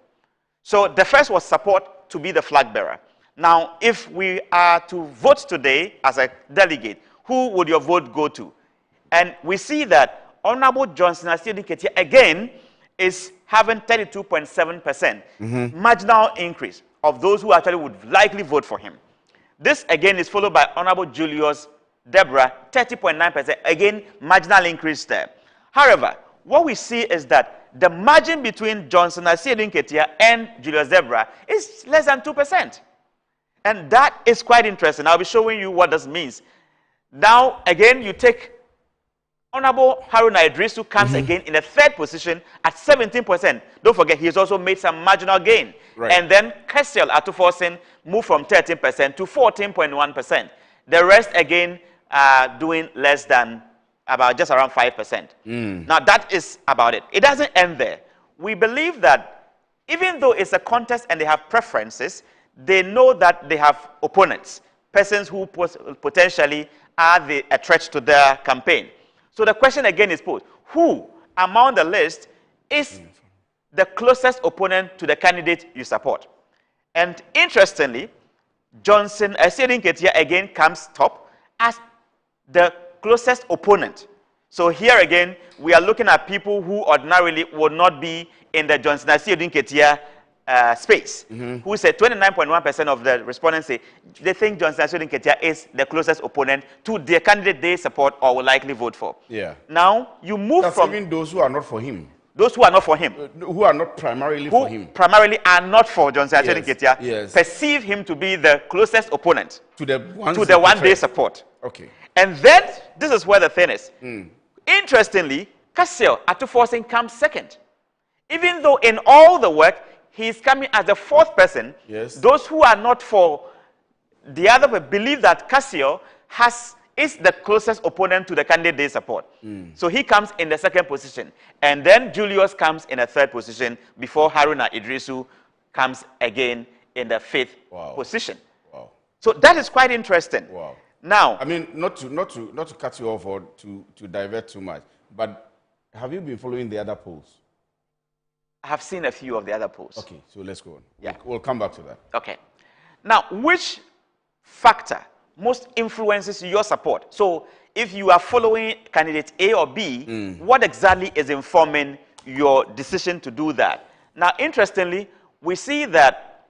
Speaker 9: So the first was support to be the flag bearer. Now, if we are to vote today as a delegate, who would your vote go to? And we see that Honorable Johnson Asiedu Nketia again is having 32.7% marginal increase of those who actually would likely vote for him. This again is followed by Honorable Julius Deborah, 30.9%, again marginal increase there. However, what we see is that the margin between Johnson Asiedu Nketia and Julius Deborah is less than 2%. And that is quite interesting. I'll be showing you what this means. Now, again, you take Honorable Haruna Idrisu comes again in the third position at 17%. Don't forget, he has also made some marginal gain. And then Kesel Atuforsen moved from 13% to 14.1%. The rest, again, are doing less than just around 5%. Now, that is about it. It doesn't end there. We believe that even though it's a contest and they have preferences, they know that they have opponents, persons who potentially are a threat to their campaign. So the question again is posed, who among the list is the closest opponent to the candidate you support? And interestingly, Johnson Asiedu Nketia again comes top as the closest opponent. So here again, we are looking at people who ordinarily would not be in the Johnson Asiedu Nketia Space, who said 29.1% of the respondents say they think Johnson Asiedu Nketia is the closest opponent to the candidate they support or will likely vote for.
Speaker 2: Yeah.
Speaker 9: Now, you move
Speaker 2: That's
Speaker 9: from...
Speaker 2: even those who are not for him.
Speaker 9: Those who are not for him.
Speaker 2: Who are not primarily for him.
Speaker 9: Primarily are not for Johnson Asiedu Nketia.
Speaker 2: Yes.
Speaker 9: Perceive him to be the closest opponent
Speaker 2: to the
Speaker 9: one they support.
Speaker 2: Okay.
Speaker 9: And then, this is where the thing is. Interestingly, Cassiel Atuforsen comes second. Even though in all the work, he's coming as the fourth person.
Speaker 2: Yes.
Speaker 9: Those who are not for the other believe that Cassiel is the closest opponent to the candidate they support. So he comes in the second position. And then Julius comes in the third position before Haruna Idrisu comes again in the fifth position.
Speaker 2: Wow.
Speaker 9: So that is quite interesting.
Speaker 2: Wow.
Speaker 9: Now,
Speaker 2: I mean, not to cut you off or to divert too much, but have you been following the other polls?
Speaker 9: I have seen a few of the other polls.
Speaker 2: Okay, so let's go on.
Speaker 9: Yeah.
Speaker 2: We'll come back to that.
Speaker 9: Okay. Now, which factor most influences your support? So, if you are following candidate A or B, what exactly is informing your decision to do that? Now, interestingly, we see that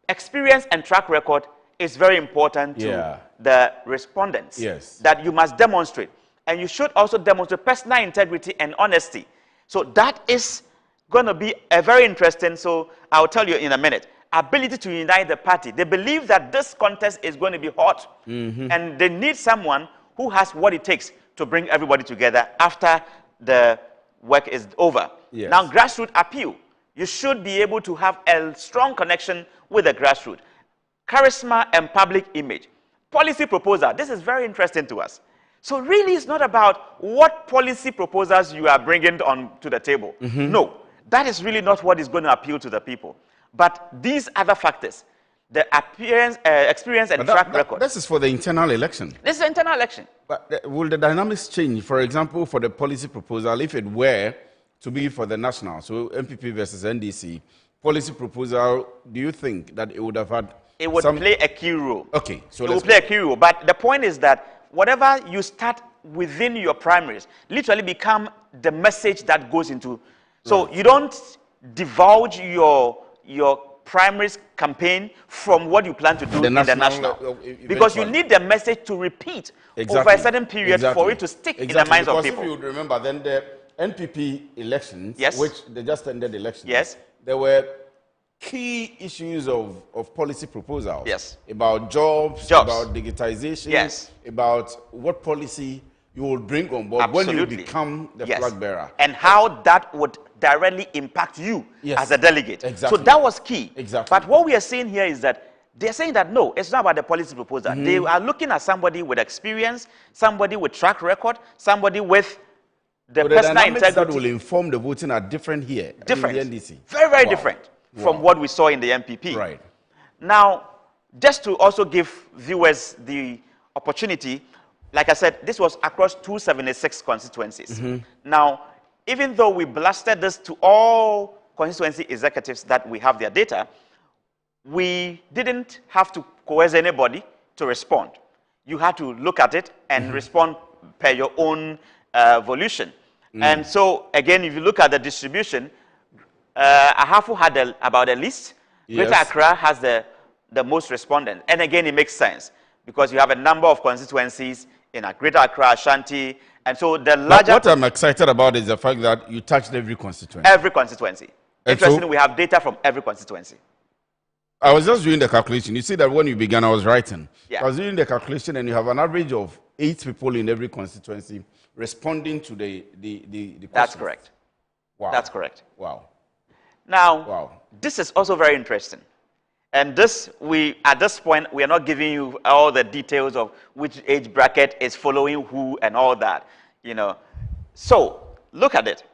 Speaker 9: experience and track record is very important to the respondents.
Speaker 2: Yes.
Speaker 9: That you must demonstrate. And you should also demonstrate personal integrity and honesty. So that is going to be a very interesting, so I'll tell you in a minute, ability to unite the party. They believe that this contest is going to be hot. And they need someone who has what it takes to bring everybody together after the work is over.
Speaker 2: Yes.
Speaker 9: Now, grassroots appeal. You should be able to have a strong connection with the grassroots. Charisma and public image. Policy proposal. This is very interesting to us. So really, it's not about what policy proposals you are bringing on to the table. No, that is really not what is going to appeal to the people. But these other factors, the appearance, experience and track record.
Speaker 2: This is for the internal election.
Speaker 9: This is the internal election.
Speaker 2: But will the dynamics change? For example, for the policy proposal, if it were to be for the national, so MPP versus NDC, policy proposal, do you think that it would have had...
Speaker 9: It would play a key role.
Speaker 2: Okay. So
Speaker 9: it will play a key role. But the point is that whatever you start within your primaries literally become the message that goes into. So you don't divulge your primaries campaign from what you plan to do in the national. Because you need the message to repeat over a certain period for it to stick in the minds of people.
Speaker 2: If you would remember, then the NPP elections, which they just ended elections, there were key issues of policy proposals about jobs, about digitization, about what policy you will bring on board when you become the flag bearer.
Speaker 9: And how that would directly impact you as a delegate. So that was key. But what we are seeing here is that they're saying that no, it's not about the policy proposal. They are looking at somebody with experience, somebody with track record, somebody with the personal integrity.
Speaker 2: That will inform the voting are different here.
Speaker 9: Different.
Speaker 2: In the NDC.
Speaker 9: Very, very different from what we saw in the MPP.
Speaker 2: Right.
Speaker 9: Now, just to also give viewers the opportunity, like I said, this was across 276 constituencies. Now, even though we blasted this to all constituency executives that we have their data, we didn't have to coerce anybody to respond. You had to look at it and respond per your own volition. And so, again, if you look at the distribution, Ahafo had about a list. Greater Accra has the most respondents. And again, it makes sense because you have a number of constituencies in Greater Accra, Ashanti, and so the larger...
Speaker 2: What I'm excited about is the fact that you touched every constituency.
Speaker 9: Every constituency. Interestingly, we have data from every constituency.
Speaker 2: I was just doing the calculation. You see that when you began, I was writing.
Speaker 9: Yeah.
Speaker 2: I was doing the calculation, and you have an average of 8 people in every constituency responding to the questions.
Speaker 9: That's correct.
Speaker 2: Wow.
Speaker 9: That's correct.
Speaker 2: Wow.
Speaker 9: Now, this is also very interesting. And this, at this point, we are not giving you all the details of which age bracket is following who and all that, you know. So, look at it.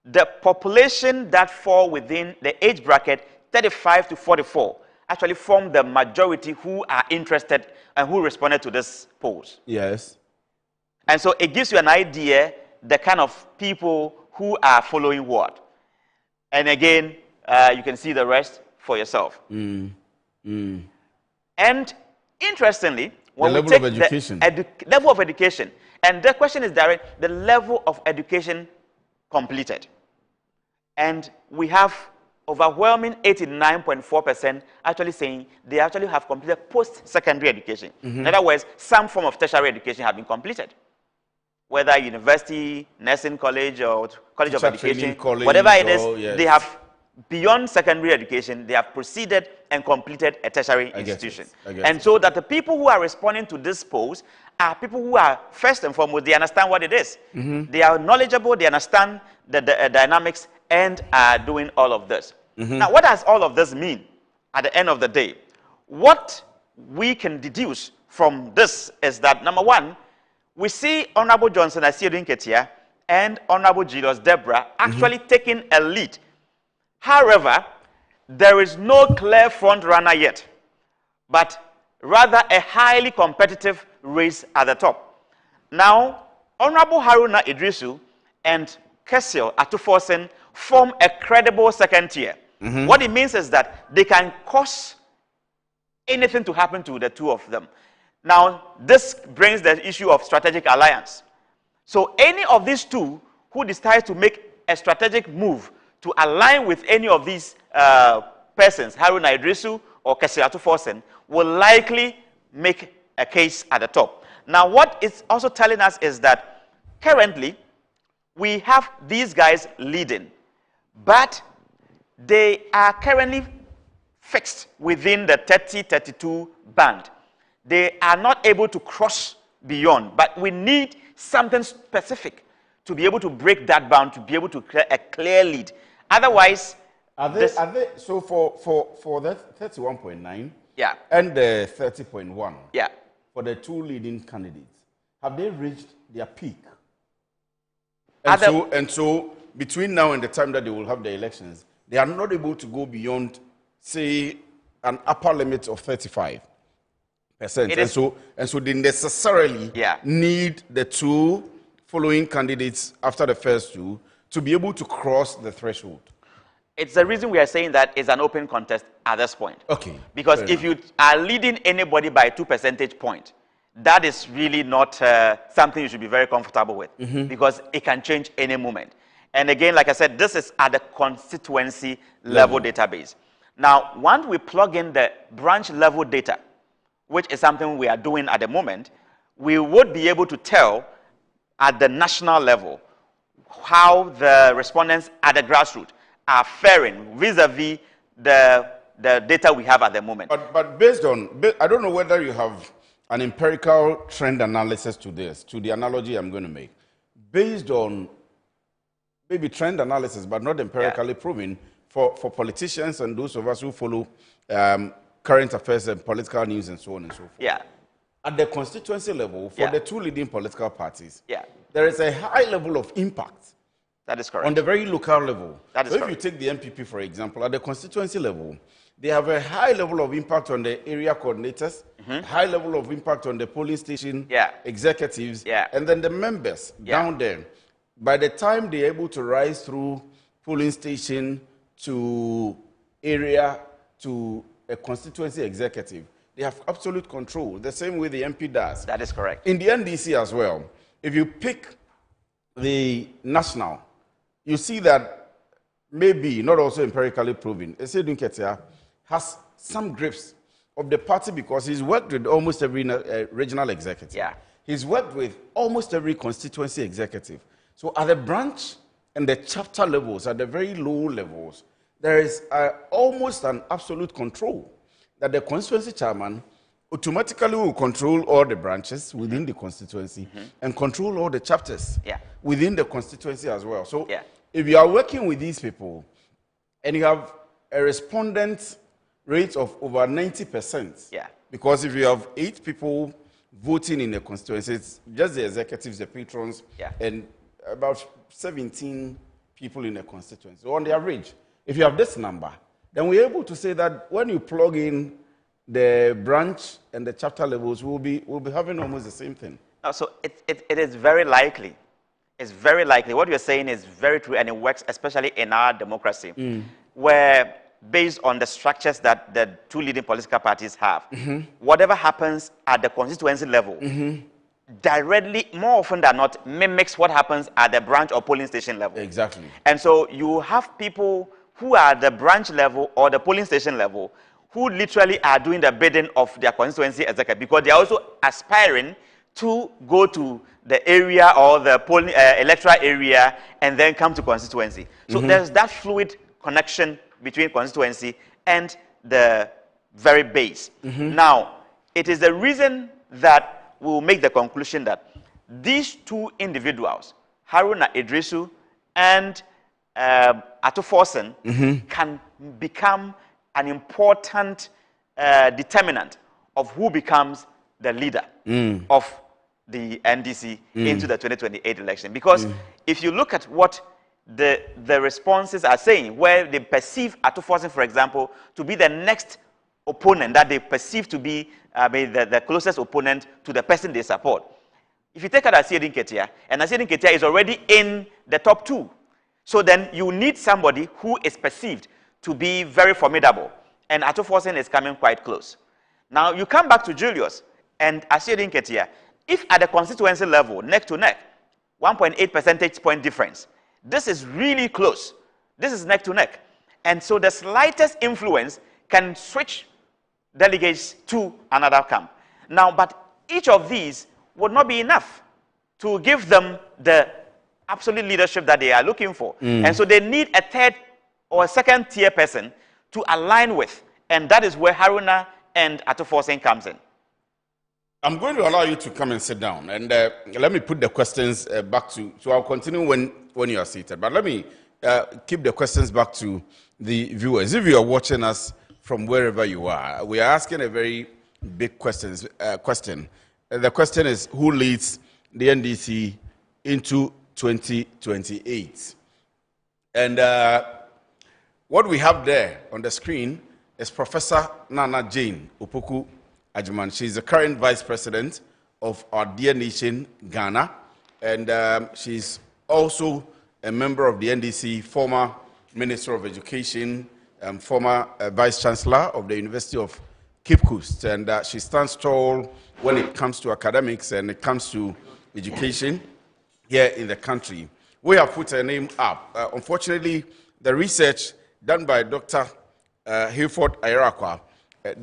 Speaker 9: The population that fall within the age bracket 35 to 44 actually form the majority who are interested and who responded to this polls.
Speaker 2: Yes.
Speaker 9: And so it gives you an idea the kind of people who are following what. And again, you can see the rest for yourself. And interestingly, when
Speaker 2: the
Speaker 9: we
Speaker 2: level
Speaker 9: take
Speaker 2: of education.
Speaker 9: the level of education, and the question is direct, the level of education completed. And we have overwhelming 89.4% actually saying they actually have completed post-secondary education. In other words, some form of tertiary education have been completed. Whether university, nursing college, or college of education, whatever it is, they have, beyond secondary education, they have proceeded and completed a tertiary institution. And so that the people who are responding to this post are people who are, first and foremost, they understand what it is. They are knowledgeable, they understand the dynamics, and are doing all of this. Now, what does all of this mean at the end of the day? What we can deduce from this is that, number one, we see Honorable Johnson Asiedu Nketia and Honorable Julius Deborah actually taking a lead. However, there is no clear front runner yet, but rather a highly competitive race at the top. Now, Honorable Haruna Idrisu and Kessil Atuforsen form a credible second tier. What it means is that they can cause anything to happen to the two of them. Now, this brings the issue of strategic alliance. So any of these two who decide to make a strategic move to align with any of these persons, Haruna Idrisu or Kessil Atuforsen, will likely make a case at the top. Now, what it's also telling us is that currently we have these guys leading, but they are currently fixed within the 30-32 band. They are not able to cross beyond, but we need something specific to be able to break that bound, to be able to create a clear lead. Otherwise,
Speaker 2: so for that 31.9
Speaker 9: yeah,
Speaker 2: and the 30.1,
Speaker 9: yeah,
Speaker 2: for the two leading candidates, have they reached their peak? And so between now and the time that they will have the elections, they are not able to go beyond, say, an upper limit of 35%. And so they necessarily need the two following candidates after the first two to be able to cross the threshold.
Speaker 9: It's the reason we are saying that it's an open contest at this point.
Speaker 2: Okay.
Speaker 9: Because if you are leading anybody by 2 percentage points, that is really not something you should be very comfortable with, because it can change any moment. And again, like I said, this is at the constituency level database. Now, once we plug in the branch level data, which is something we are doing at the moment, we would be able to tell at the national level how the respondents at the grassroots are faring vis-a-vis the data we have at the moment.
Speaker 2: But based on, I don't know whether you have an empirical trend analysis to this, to the analogy I'm going to make. Based on maybe trend analysis, but not empirically proven, for politicians and those of us who follow current affairs and political news and so on and so forth.
Speaker 9: Yeah.
Speaker 2: At the constituency level, for the two leading political parties,
Speaker 9: yeah,
Speaker 2: there is a high level of impact.
Speaker 9: That is correct.
Speaker 2: On the very local level.
Speaker 9: That is
Speaker 2: so
Speaker 9: correct.
Speaker 2: If you take the MPP, for example, at the constituency level, they have a high level of impact on the area coordinators, high level of impact on the polling station executives, and then the members down there. By the time they're able to rise through polling station to area to a constituency executive, they have absolute control, the same way the MP does.
Speaker 9: That is correct.
Speaker 2: In the NDC as well, if you pick the national, you see that maybe, not also empirically proven, Asiedu Nketia has some grips of the party because he's worked with almost every regional executive.
Speaker 9: Yeah.
Speaker 2: He's worked with almost every constituency executive. So at the branch and the chapter levels, at the very low levels, there is almost an absolute control that the constituency chairman automatically will control all the branches within the constituency and control all the chapters within the constituency as well. So if you are working with these people and you have a respondent rate of over 90%, because if you have 8 people voting in the constituency, it's just the executives, the patrons, and about 17 people in the constituency. So on the average, if you have this number, then we're able to say that when you plug in the branch and the chapter levels, we'll be having almost the same thing.
Speaker 9: So it is very likely. It's very likely. What you're saying is very true, and it works especially in our democracy, where based on the structures that the two leading political parties have, whatever happens at the constituency level directly, more often than not, mimics what happens at the branch or polling station level.
Speaker 2: Exactly.
Speaker 9: And so you have people who are the branch level or the polling station level, who literally are doing the bidding of their constituency executive, because they are also aspiring to go to the area or the polling, electoral area and then come to constituency. So there's that fluid connection between constituency and the very base. Now, it is the reason that we will make the conclusion that these two individuals, Haruna Idrisu and Ato Forson, can become an important determinant of who becomes the leader of the NDC into the 2028 election. Because if you look at what the responses are saying, where they perceive Ato Forson, for example, to be the next opponent, that they perceive to be the closest opponent to the person they support. If you take out Asiedu Nketia, and Asiedu Nketia is already in the top 2. So then you need somebody who is perceived to be very formidable. And Ato Forson is coming quite close. Now you come back to Julius and Asiedu Nketia. If at the constituency level, neck to neck, 1.8 percentage point difference, this is really close. This is neck to neck. And so the slightest influence can switch delegates to another camp. Now, but each of these would not be enough to give them the absolute leadership that they are looking for. And so they need a third or a second tier person to align with. And that is where Haruna and Ato Forson comes in.
Speaker 2: I'm going to allow you to come and sit down. And let me put the questions back to, so I'll continue when you are seated. But let me keep the questions back to the viewers. If you are watching us from wherever you are, we are asking a very big question. The question is, who leads the NDC into 2028? And what we have there on the screen is Professor Nana Jane Opoku Agyemang. She's the current Vice President of our dear nation, Ghana. And she's also a member of the NDC, former Minister of Education, former Vice Chancellor of the University of Cape Coast. And she stands tall when it comes to academics and it comes to education here in the country. We have put her name up. Unfortunately, the research done by Dr. Hayford Ayeraquah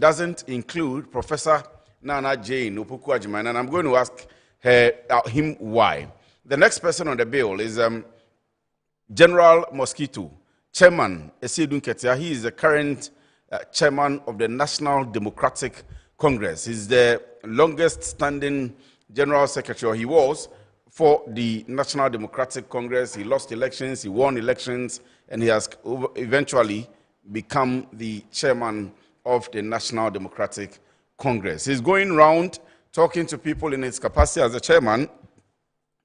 Speaker 2: doesn't include Professor Nana Jane Opoku Agyemang, and I'm going to ask him why. The next person on the bill is General Mosquito, Chairman Asiedu Nketia. He is the current chairman of the National Democratic Congress. He's the longest standing General Secretary, or he was, for the National Democratic Congress. He lost elections, he won elections, and he has eventually become the chairman of the National Democratic Congress. He's going around talking to people in his capacity as a chairman,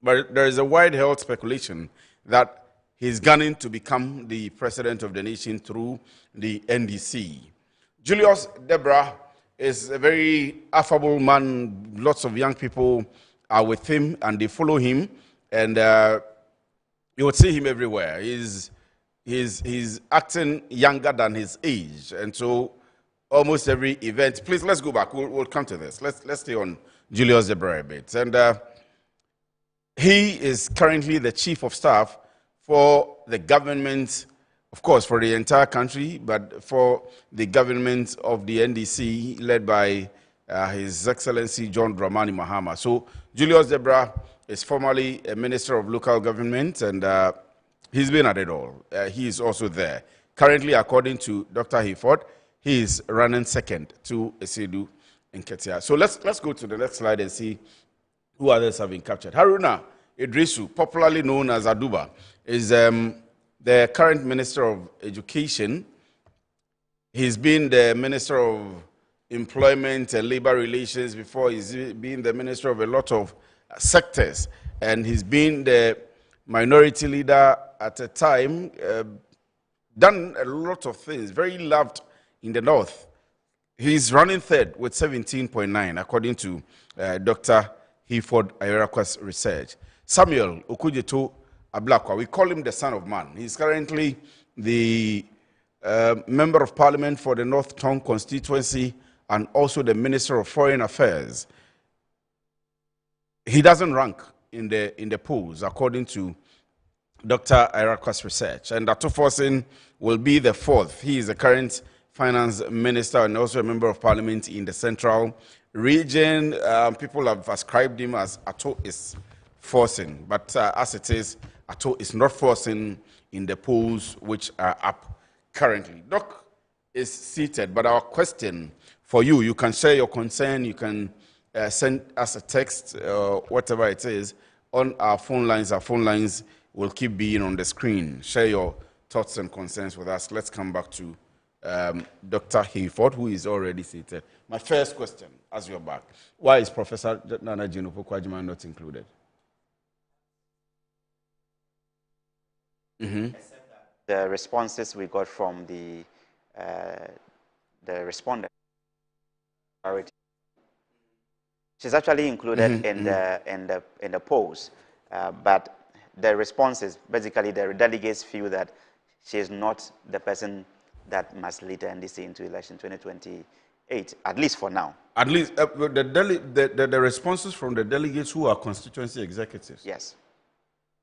Speaker 2: but there is a wide-held speculation that he's gunning to become the president of the nation through the NDC. Julius Deborah is a very affable man. Lots of young people are with him and they follow him, and you would see him everywhere. He's acting younger than his age, and so almost every event. Please, let's go back. We'll come to this. Let's stay on Julius Deborah a bit. And he is currently the chief of staff for the government, of course, for the entire country, but for the government of the NDC, led by His Excellency John Dramani Mahama. So Julius Deborah is formerly a minister of local government, and he's been at it all. He is also there. Currently, according to Dr. Hayford, he is running second to Asiedu Nketia. So let's go to the next slide and see who others have been captured. Haruna Idrisu, popularly known as Aduba, is the current Minister of Education. He's been the Minister of Employment and Labor Relations before. He's been the Minister of a lot of sectors, and he's been the minority leader at a time, done a lot of things, very loved in the north. He's running third with 17.9, according to Dr. Hayford Ayeraquah's research. Samuel Okudzeto Ablakwa, we call him the son of man. He's currently the member of parliament for the North Tongue constituency and also the Minister of Foreign Affairs. He doesn't rank in the polls, according to Dr. Irakwas Research. And Dr. Forson will be the fourth. He is the current finance minister and also a member of parliament in the central region. People have ascribed him as Ato is Forson, but as it is, Ato is not Forson in the polls which are up currently. Doc is seated, but our question for you, you can share your concern, you can send us a text, whatever it is, on our phone lines. Our phone lines will keep being on the screen. Share your thoughts and concerns with us. Let's come back to Dr. Hayford, who is already seated. My first question, as you're back, why is Professor Nana Jinukwu-Kwajima not included?
Speaker 9: The responses we got from the respondent, she's actually included in the polls, but the responses, basically the delegates feel that she is not the person that must lead the NDC into election 2028, at least for now.
Speaker 2: At least the responses from the delegates who are constituency executives.
Speaker 9: Yes.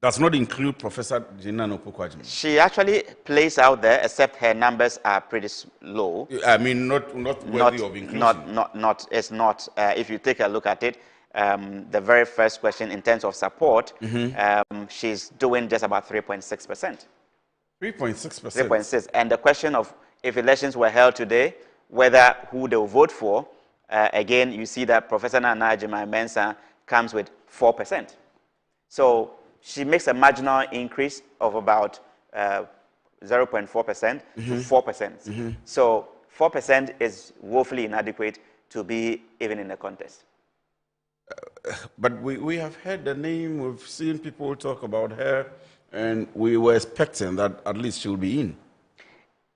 Speaker 2: Does not include Professor Gina Nokpo-Kwajima.
Speaker 9: She actually plays out there, except her numbers are pretty low.
Speaker 2: I mean, not worthy of inclusion.
Speaker 9: It's not. If you take a look at it, the very first question in terms of support, she's doing just about 3.6%.
Speaker 2: 3.6%.
Speaker 9: 3.6. And the question of if elections were held today, whether who they will vote for, again, you see that Professor Nana Mensah comes with 4%. So she makes a marginal increase of about 0.4% to 4%. So 4% is woefully inadequate to be even in a contest.
Speaker 2: But we have heard the name, we've seen people talk about her, and we were expecting that at least she'll be in.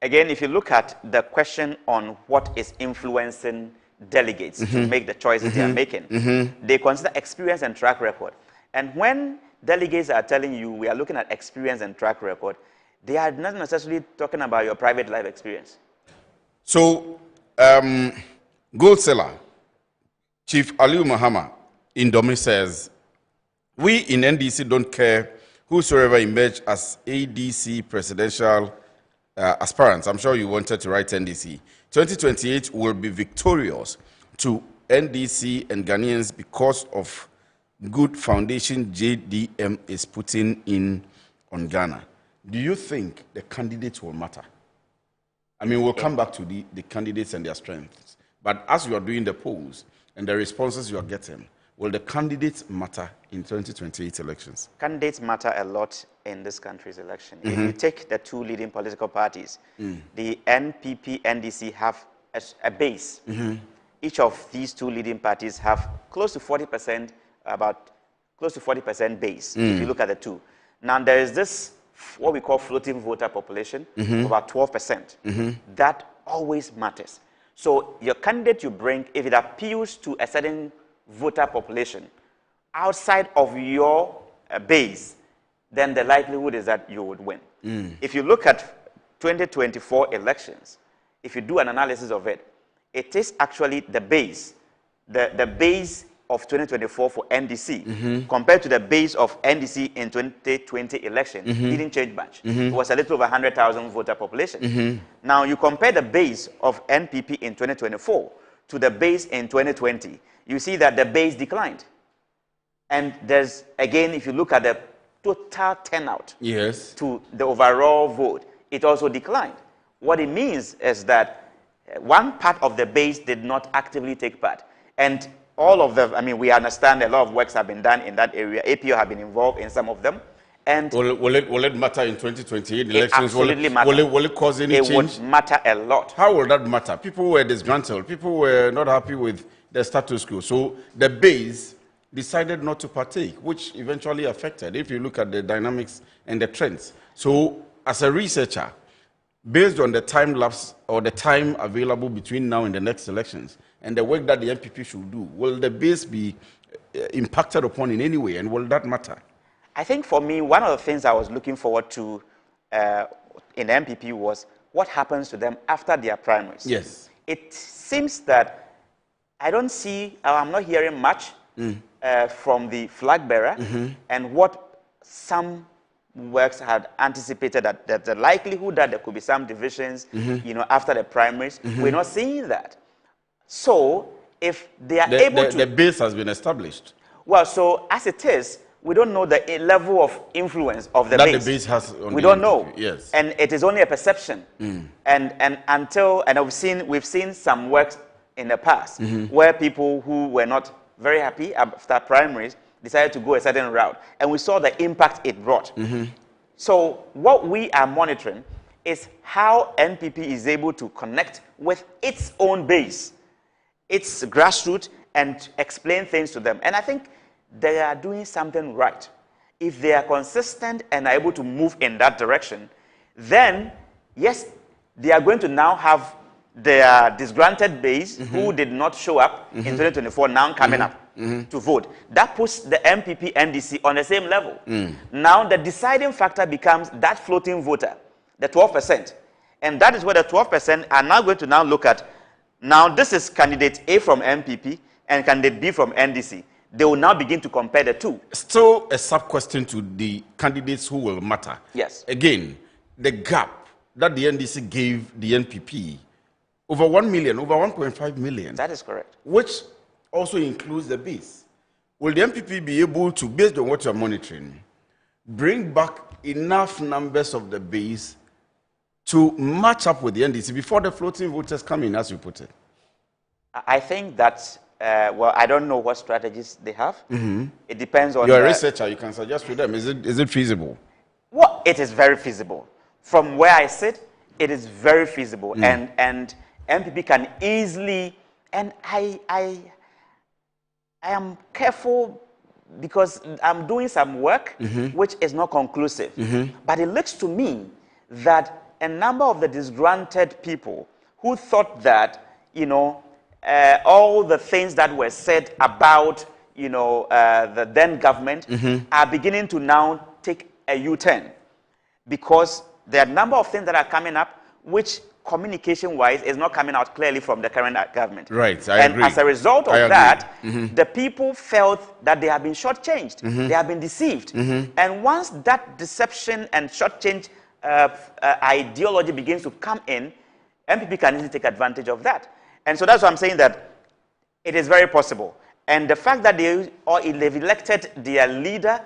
Speaker 9: Again, if you look at the question on what is influencing delegates to make the choices they are making, they consider experience and track record. And when delegates are telling you we are looking at experience and track record, they are not necessarily talking about your private life experience.
Speaker 2: So, gold seller, Chief Aliu Mahama in Domi says, we in NDC don't care whosoever emerge as ADC presidential aspirants. I'm sure you wanted to write NDC. 2028 will be victorious to NDC and Ghanaians because of good foundation JDM is putting in on Ghana. Do you think the candidates will matter? I mean, we'll come back to the candidates and their strengths. But as you are doing the polls and the responses you are getting, will the candidates matter in 2028 elections?
Speaker 9: Candidates matter a lot in this country's election. If you take the two leading political parties, the NPP, NDC have a base. Each of these two leading parties have close to 40%, about close to 40% base, if you look at the two. Now, there is this, what we call floating voter population, about 12%. That always matters. So your candidate you bring, if it appeals to a certain voter population outside of your base, then the likelihood is that you would win. If you look at 2024 elections, if you do an analysis of it, it is actually the base, the base of 2024 for NDC compared to the base of NDC in 2020 election didn't change much. It was a little over 100,000 voter population. Now you compare the base of NPP in 2024 to the base in 2020, you see that the base declined. And there's, again, if you look at the total turnout to the overall vote, it also declined. What it means is that one part of the base did not actively take part. And all of them, I mean, we understand a lot of works have been done in that area. APO have been involved in some of them. And
Speaker 2: will it matter in 2028 elections?
Speaker 9: It absolutely matter.
Speaker 2: Will it cause any change?
Speaker 9: It would matter a lot.
Speaker 2: How will that matter? People were disgruntled. People were not happy with the status quo. So the base decided not to partake, which eventually affected, if you look at the dynamics and the trends. So as a researcher, based on the time lapse or the time available between now and the next elections, and the work that the NPP should do, will the base be impacted upon in any way, and will that matter?
Speaker 9: I think for me, one of the things I was looking forward to in the NPP was what happens to them after their primaries.
Speaker 2: Yes.
Speaker 9: It seems that I don't see, I'm not hearing much from the flag bearer, and what some works had anticipated that there's a likelihood that there could be some divisions, you know, after the primaries. We're not seeing that. So if they are able to...
Speaker 2: The base has been established.
Speaker 9: Well, so as it is, we don't know the level of influence of the
Speaker 2: that
Speaker 9: base.
Speaker 2: The base has on
Speaker 9: we don't know.
Speaker 2: Yes.
Speaker 9: And it is only a perception. And we've seen some works in the past where people who were not very happy after primaries decided to go a certain route. And we saw the impact it brought. So what we are monitoring is how NPP is able to connect with its own base, its grassroots, and explain things to them. And I think they are doing something right. If they are consistent and are able to move in that direction, then, yes, they are going to now have their disgruntled base who did not show up in 2024 now coming up to vote. That puts the MPP NDC on the same level. Now the deciding factor becomes that floating voter, the 12%. And that is where the 12% are now going to now look at. Now this is candidate A from MPP and candidate B from NDC. They will now begin to compare the two.
Speaker 2: Still a sub-question to the candidates who will matter.
Speaker 9: Yes.
Speaker 2: Again, the gap that the NDC gave the NPP, over 1 million, over 1.5 million.
Speaker 9: That is correct.
Speaker 2: Which also includes the base. Will the NPP be able to, based on what you're monitoring, bring back enough numbers of the base to match up with the NDC before the floating voters come in, as you put it?
Speaker 9: I think that, well, I don't know what strategies they have. It depends on...
Speaker 2: You're a researcher, you can suggest to them. Is it feasible?
Speaker 9: Well, it is very feasible. From where I sit, it is very feasible. And MPP can easily... And I am careful because I'm doing some work which is not conclusive. But it looks to me that a number of the disgruntled people who thought that, you know, all the things that were said about, you know, the then government are beginning to now take a U-turn, because there are a number of things that are coming up which communication-wise is not coming out clearly from the current government.
Speaker 2: Right, I agree.
Speaker 9: And as a result of that, the people felt that they have been shortchanged. They have been deceived. And once that deception and shortchange ideology begins to come in, MPP can easily take advantage of that. And so that's why I'm saying that it is very possible. And the fact that they've elected their leader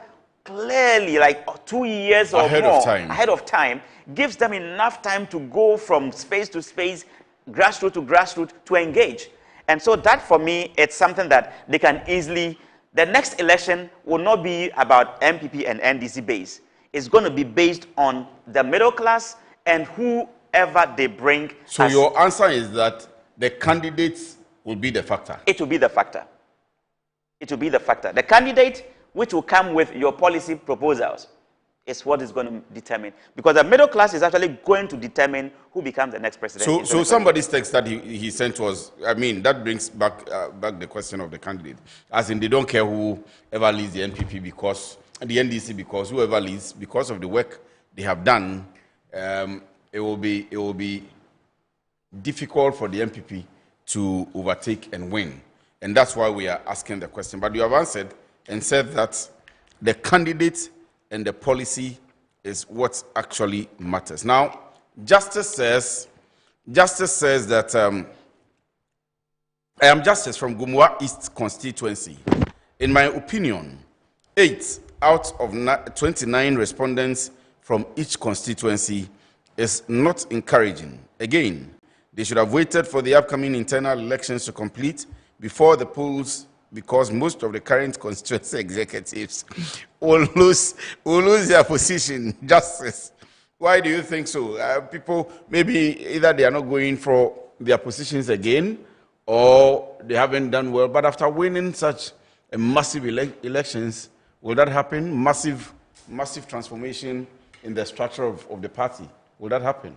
Speaker 9: clearly, like 2 years or more ahead of time, gives them enough time to go from space to space, grassroots to grassroots, to engage. And so that, for me, it's something that they can easily... The next election will not be about MPP and NDC base. It's going to be based on the middle class and whoever they bring.
Speaker 2: So your answer is that the candidates will be the factor?
Speaker 9: It will be the factor. It will be the factor. The candidate which will come with your policy proposals is what is going to determine. Because the middle class is actually going to determine who becomes the next president.
Speaker 2: So somebody's text that he sent was, I mean, that brings back the question of the candidate. As in, they don't care who ever leads the NPP because, the NDC, because whoever leads, because of the work they have done, it will be difficult for the NPP to overtake and win. And that's why we are asking the question. But you have answered and said that the candidate and the policy is what actually matters. Now, Justice says that I am Justice from Gumua East constituency. In my opinion, 8 out of 29 respondents from each constituency is not encouraging. Again, they should have waited for the upcoming internal elections to complete before the polls, because most of the current constituency executives will lose their position. Justice, why do you think so? People, maybe either they are not going for their positions again, or they haven't done well. But after winning such a massive elections, will that happen? Massive transformation in the structure of the party. Will that happen?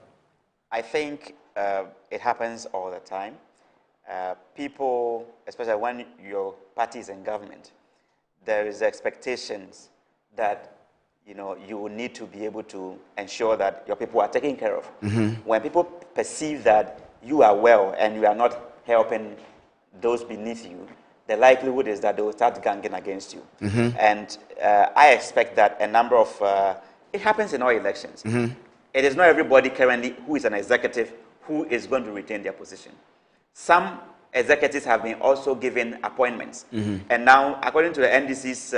Speaker 9: I think it happens all the time. People, especially when your party is in government, there is expectations that, you know, you will need to be able to ensure that your people are taken care of. When people perceive that you are well and you are not helping those beneath you, the likelihood is that they will start ganging against you. And I expect that a number of it happens in all elections. It is not everybody currently who is an executive who is going to retain their position. Some executives have been also given appointments. And now, according to the NDC's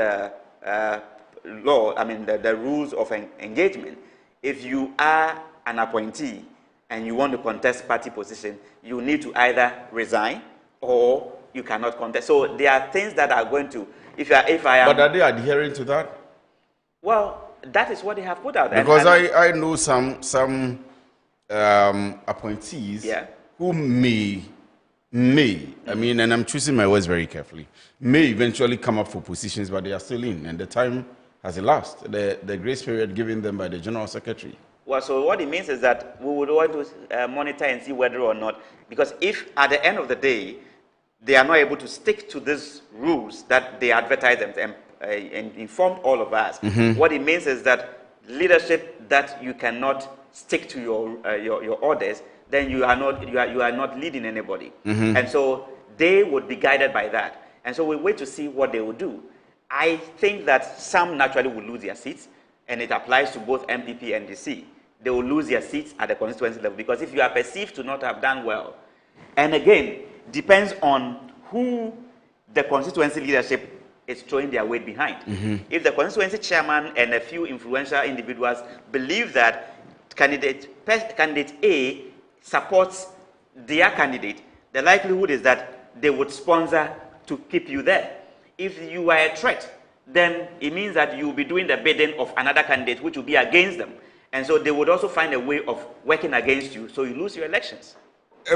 Speaker 9: law, I mean the rules of engagement, if you are an appointee and you want to contest party position, you need to either resign or you cannot contest. So there are things that are going to, if I am...
Speaker 2: But are they adhering to that?
Speaker 9: Well, that is what they have put out.
Speaker 2: Because I know some appointees who may, I mean, and I'm choosing my words very carefully, may eventually come up for positions, but they are still in, and the time has elapsed, the grace period given them by the General Secretary.
Speaker 9: Well, so what it means is that we would want to monitor and see whether or not, because if at the end of the day, they are not able to stick to these rules that they advertise and informed all of us, what it means is that leadership that you cannot stick to your orders, then you are not leading anybody. And so they would be guided by that. And so we wait to see what they will do. I think that some naturally will lose their seats, and it applies to both MPP and DC. They will lose their seats at the constituency level, because if you are perceived to not have done well, and again, depends on who the constituency leadership is throwing their weight behind. If the constituency chairman and a few influential individuals believe that candidate A supports their candidate, the likelihood is that they would sponsor to keep you there. If you are a threat, then it means that you will be doing the bidding of another candidate, which will be against them. And so they would also find a way of working against you, so you lose your elections.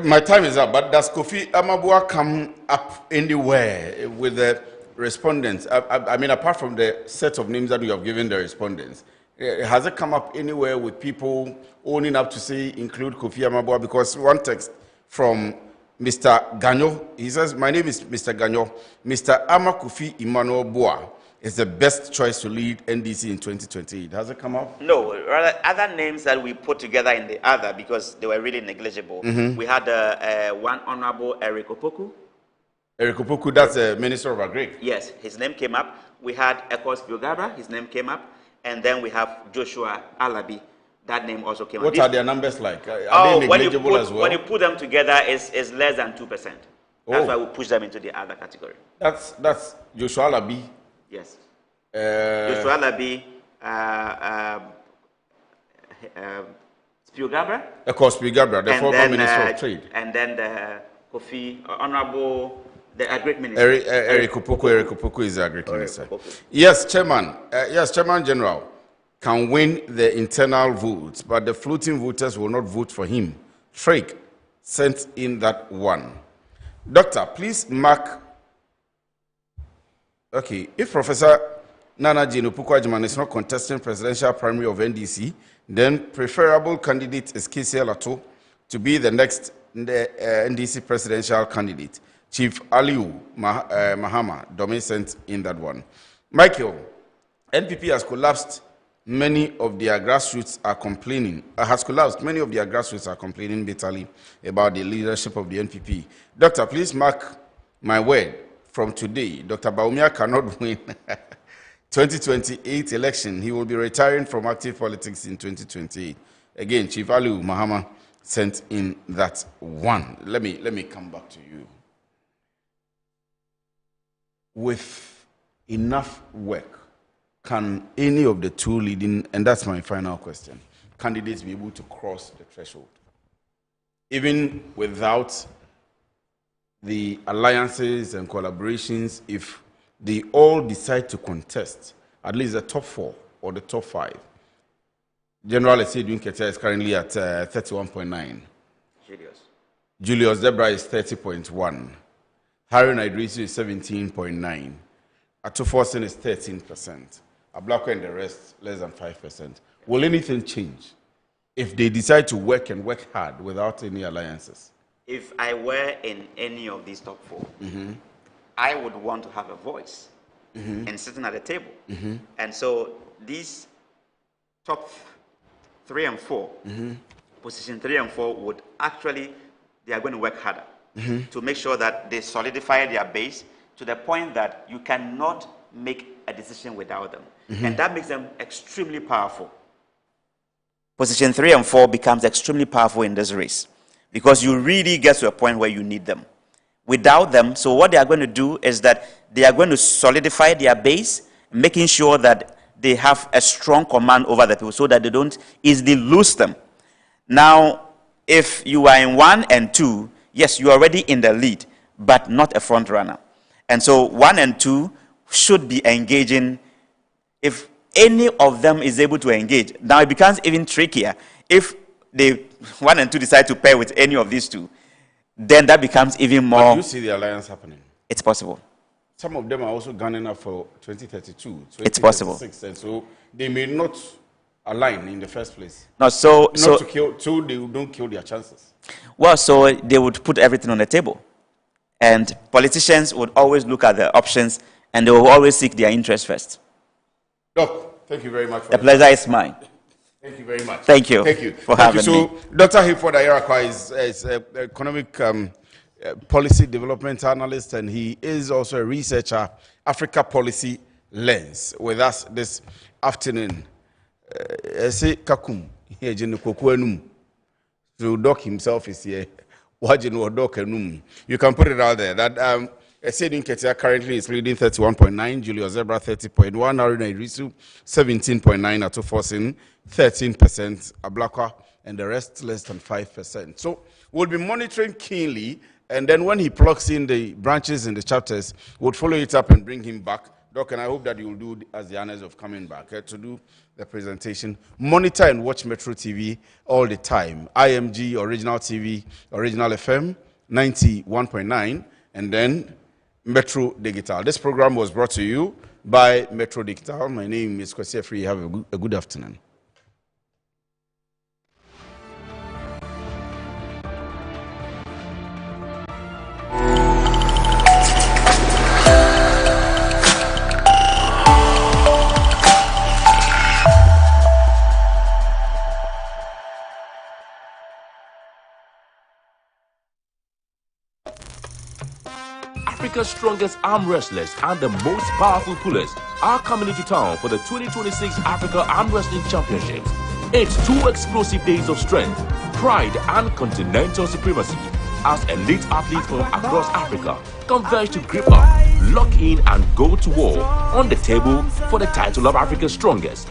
Speaker 2: My time is up, but does Kofi Amabuah come up anywhere with the respondents? I mean, apart from the set of names that we have given the respondents, has it come up anywhere with people owning up to say include Kofi Amabuah? Because one text from Mr. Ganyo, he says, my name is Mr. Ganyo. Mr. Ama Kofi Emmanuel Boah is the best choice to lead NDC in 2028. Has it come up?
Speaker 9: No, rather other names that we put together in the other, because they were really negligible. We had one Honorable Eric Opoku.
Speaker 2: Eric Opoku, that's the Minister of Agri.
Speaker 9: Yes, his name came up. We had Ekos Biogabra, his name came up. And then we have Joshua Alabi. That name also came up.
Speaker 2: What are their numbers like? Are they negligible as well?
Speaker 9: When you put them together, it's less than 2%. That's why we push them into the other category.
Speaker 2: That's Joshua Alabi.
Speaker 9: Yes. Joshua Alabi, Spiogabra.
Speaker 2: Of course, Spiogabra, the former Minister of Trade.
Speaker 9: And then the Kofi, Honorable, the Agri Minister.
Speaker 2: Eric Opoku is the Agri Minister. Yes, Chairman. Yes, Chairman General can win the internal votes, but the floating voters will not vote for him. Drake sent in that one. Doctor, please mark. Okay, if Professor Nana Jane Opoku-Agyeman is not contesting presidential primary of NDC, then preferable candidate is KC Elato to be the next NDC presidential candidate. Chief Aliu Mahama Domin sent in that one. Michael, NPP has collapsed. Many of their grassroots are complaining. Many of their grassroots are complaining bitterly about the leadership of the NPP. Doctor, please mark my word. From today, Dr. Bawumia cannot win 2028 election. He will be retiring from active politics in 2028. Again, Chief Aliu Mahama sent in that one. Let me come back to you. With enough work, can any of the two leading, and that's my final question, candidates be able to cross the threshold? Even without the alliances and collaborations, if they all decide to contest, at least the top 4 or the top 5. General Esedun Ketia is currently at 31.9. Julius Debra is 30.1. Harun Idrisu is 17.9. Atuforsen is 13%. Ablako and the rest, less than 5%. Will anything change if they decide to work and work hard without any alliances?
Speaker 9: If I were in any of these top 4, I would want to have a voice and sitting at the table. And so these top 3 and 4, position 3 and 4 would actually, they are going to work harder to make sure that they solidify their base to the point that you cannot make a decision without them. And that makes them extremely powerful position 3 and 4 becomes extremely powerful in this race because you really get to a point where you need them. Without them, so what they are going to do is that they are going to solidify their base, making sure that they have a strong command over the people so that they don't easily lose them. Now, if you are in 1 and 2, yes, you are already in the lead, but not a front runner. And so 1 and 2 should be engaging. If any of them is able to engage, now it becomes even trickier. If they 1 and 2 decide to pair with any of these two, then that becomes even more.
Speaker 2: But you see the alliance happening.
Speaker 9: It's possible.
Speaker 2: Some of them are also gunning up for 2032, 2036,
Speaker 9: it's possible.
Speaker 2: And so they may not align in the first place.
Speaker 9: No, so
Speaker 2: to kill, so they don't kill their chances.
Speaker 9: Well, so they would put everything on the table, and politicians would always look at the options, and they will always seek their interest first.
Speaker 2: Doc, thank you very much.
Speaker 9: The pleasure is mine.
Speaker 2: Thank you very much.
Speaker 9: Thank you.
Speaker 2: Thank you
Speaker 9: for having
Speaker 2: me.
Speaker 9: me.
Speaker 2: Dr. Hayford Ayerrakwa is an economic policy development analyst, and he is also a researcher, Africa Policy Lens, with us this afternoon. So Doc himself is here. You can put it out there that Sedin Ketia currently is leading 31.9, Julius Zebra 30.1, Haruna Irisu 17.9, Ato Forsin 13%, Ablakwa and the rest less than 5%. So we'll be monitoring keenly, and then when he plugs in the branches in the chapters, we'll follow it up and bring him back. Doc, and I hope that you will do as the honors of coming back to do the presentation. Monitor and watch Metro TV all the time. IMG, Original TV, Original FM, 91.9, and then Metro Digital. This program was brought to you by Metro Digital. My name is Kwesi Free. Have a good afternoon.
Speaker 10: Africa's strongest arm wrestlers and the most powerful pullers are coming into town for the 2026 Africa Arm Wrestling Championships. It's 2 explosive days of strength, pride, and continental supremacy as elite athletes from across Africa converge to grip up, lock in, and go to war on the table for the title of Africa's strongest.